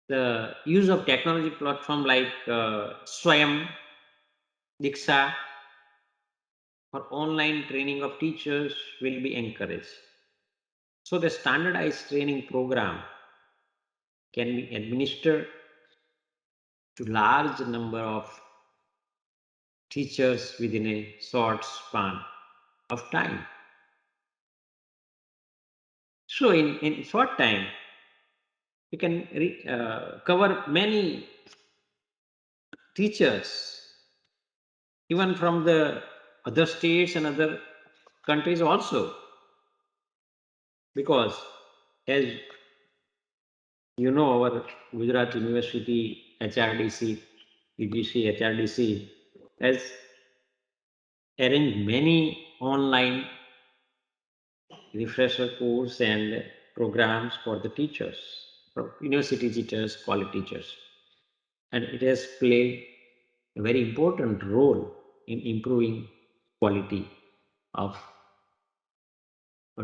the use of technology platform like Swayam, Diksha, for online training of teachers will be encouraged. So the standardized training program can be administered to large number of teachers within a short span of time. So in short time, we can cover many teachers, even from the other states and other countries also, because as you know, our Gujarat University, HRDC, UGC, HRDC has arranged many online refresher course and programs for the teachers, for university teachers, college teachers. And it has played a very important role in improving quality of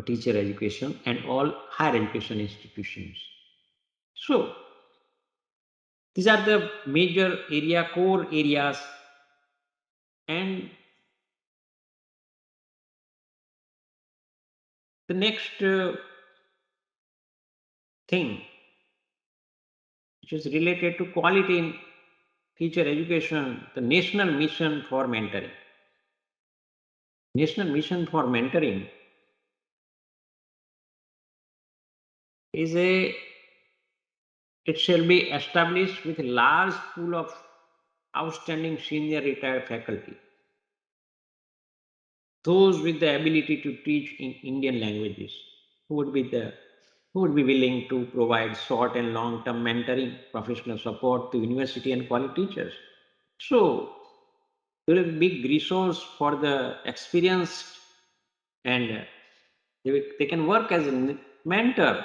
teacher education and all higher education institutions. So these are the major core areas, and the next thing which is related to quality in teacher education, the National Mission for Mentoring. National Mission for Mentoring is it shall be established with a large pool of outstanding senior retired faculty, those with the ability to teach in Indian languages, who would be willing to provide short and long-term mentoring, professional support to university and college teachers. So there will be big resource for the experienced, and they can work as a mentor.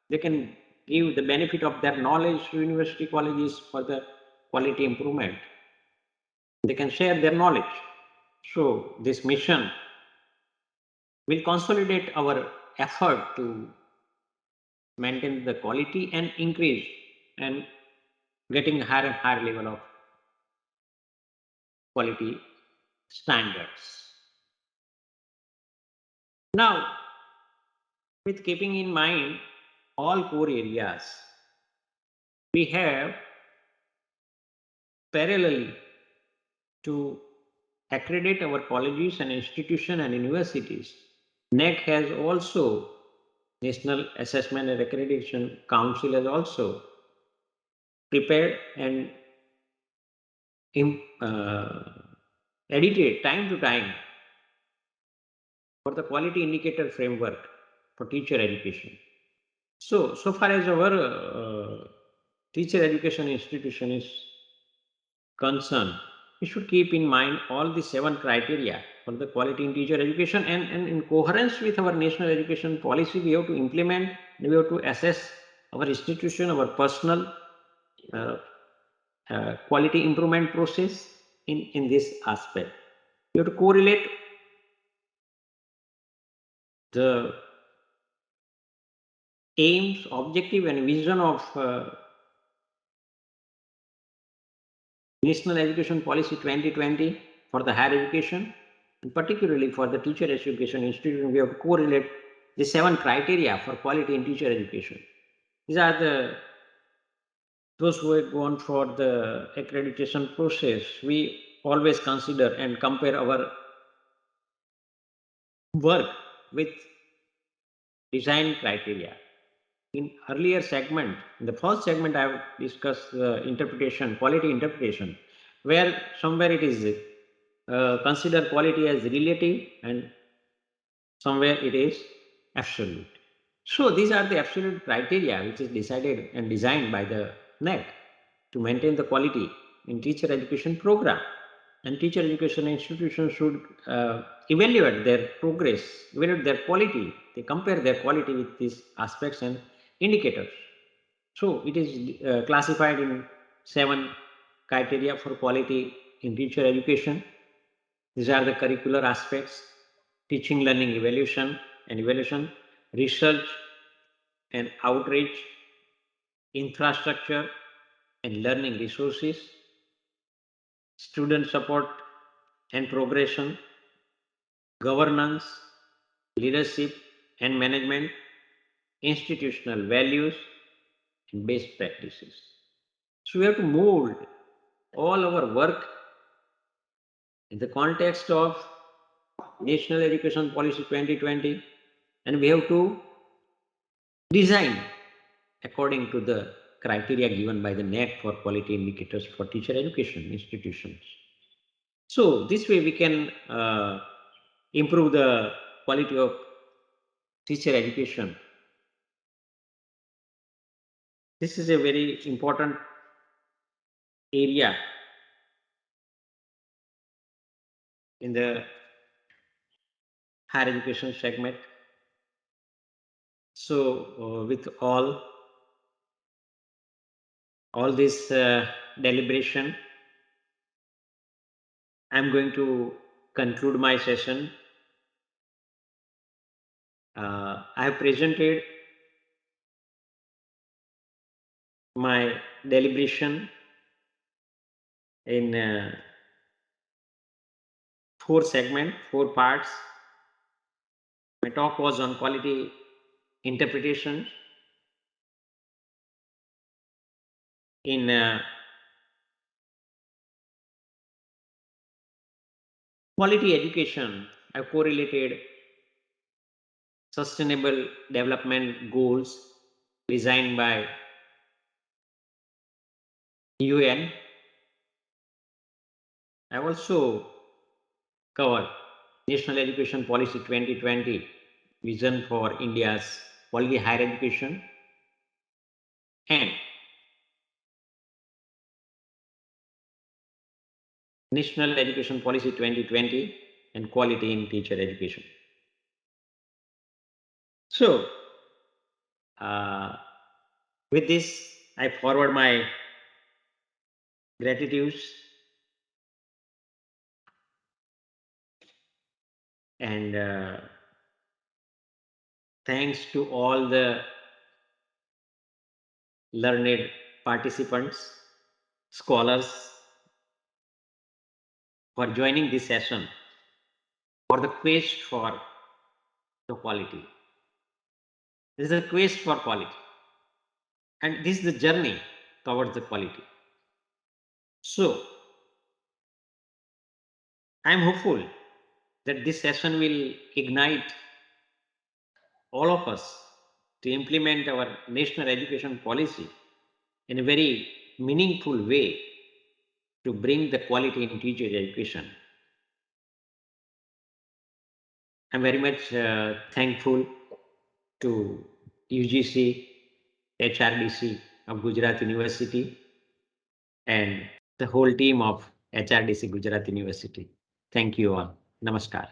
They can give the benefit of their knowledge to university colleges for the quality improvement. They can share their knowledge. So this mission will consolidate our effort to maintain the quality and increase and getting higher and higher level of quality standards. Now, with keeping in mind all core areas, we have parallelly to accredit our colleges and institutions and universities. NEC has also, National Assessment and Accreditation Council has also prepared and edited time to time for the quality indicator framework for teacher education. So far as our teacher education institution is concerned, we should keep in mind all the 7 criteria for the quality in teacher education, and in coherence with our national education policy, we have to implement, we have to assess our institution, our personal quality improvement process in this aspect. We have to correlate the aims, objective and vision of National Education Policy 2020 for the higher education, and particularly for the teacher education institution, we have to correlate the 7 criteria for quality in teacher education. These are those who have gone for the accreditation process. We always consider and compare our work with design criteria. In earlier segment, in the first segment, I have discussed interpretation, quality interpretation, where somewhere it is considered quality as relative and somewhere it is absolute. So these are the absolute criteria which is decided and designed by the NEP to maintain the quality in teacher education program. And teacher education institutions should evaluate their progress, evaluate their quality. They compare their quality with these aspects and indicators. So it is classified in 7 criteria for quality in teacher education. These are the curricular aspects: teaching, learning, evaluation, research and outreach, infrastructure and learning resources, student support and progression, governance, leadership and management, institutional values, and best practices. So we have to mold all our work in the context of National Education Policy 2020, and we have to design according to the criteria given by the NEP for quality indicators for teacher education institutions. So this way we can improve the quality of teacher education. This is a very important area in the higher education segment. So with all this deliberation, I'm going to conclude my session. I have presented my deliberation in 4 segments, 4 parts. My talk was on quality interpretation in quality education. I have correlated sustainable development goals designed by UN. I also covered National Education Policy 2020 vision for India's quality higher education and National Education Policy 2020 and quality in teacher education. So, with this, I forward my gratitudes and thanks to all the learned participants, scholars for joining this session for the quest for the quality. This is a quest for quality, and this is the journey towards the quality. So, I am hopeful that this session will ignite all of us to implement our national education policy in a very meaningful way to bring the quality in teacher education. I'm very much thankful to UGC, HRDC of Gujarat University and the whole team of HRDC Gujarat University. Thank you all. Namaskar.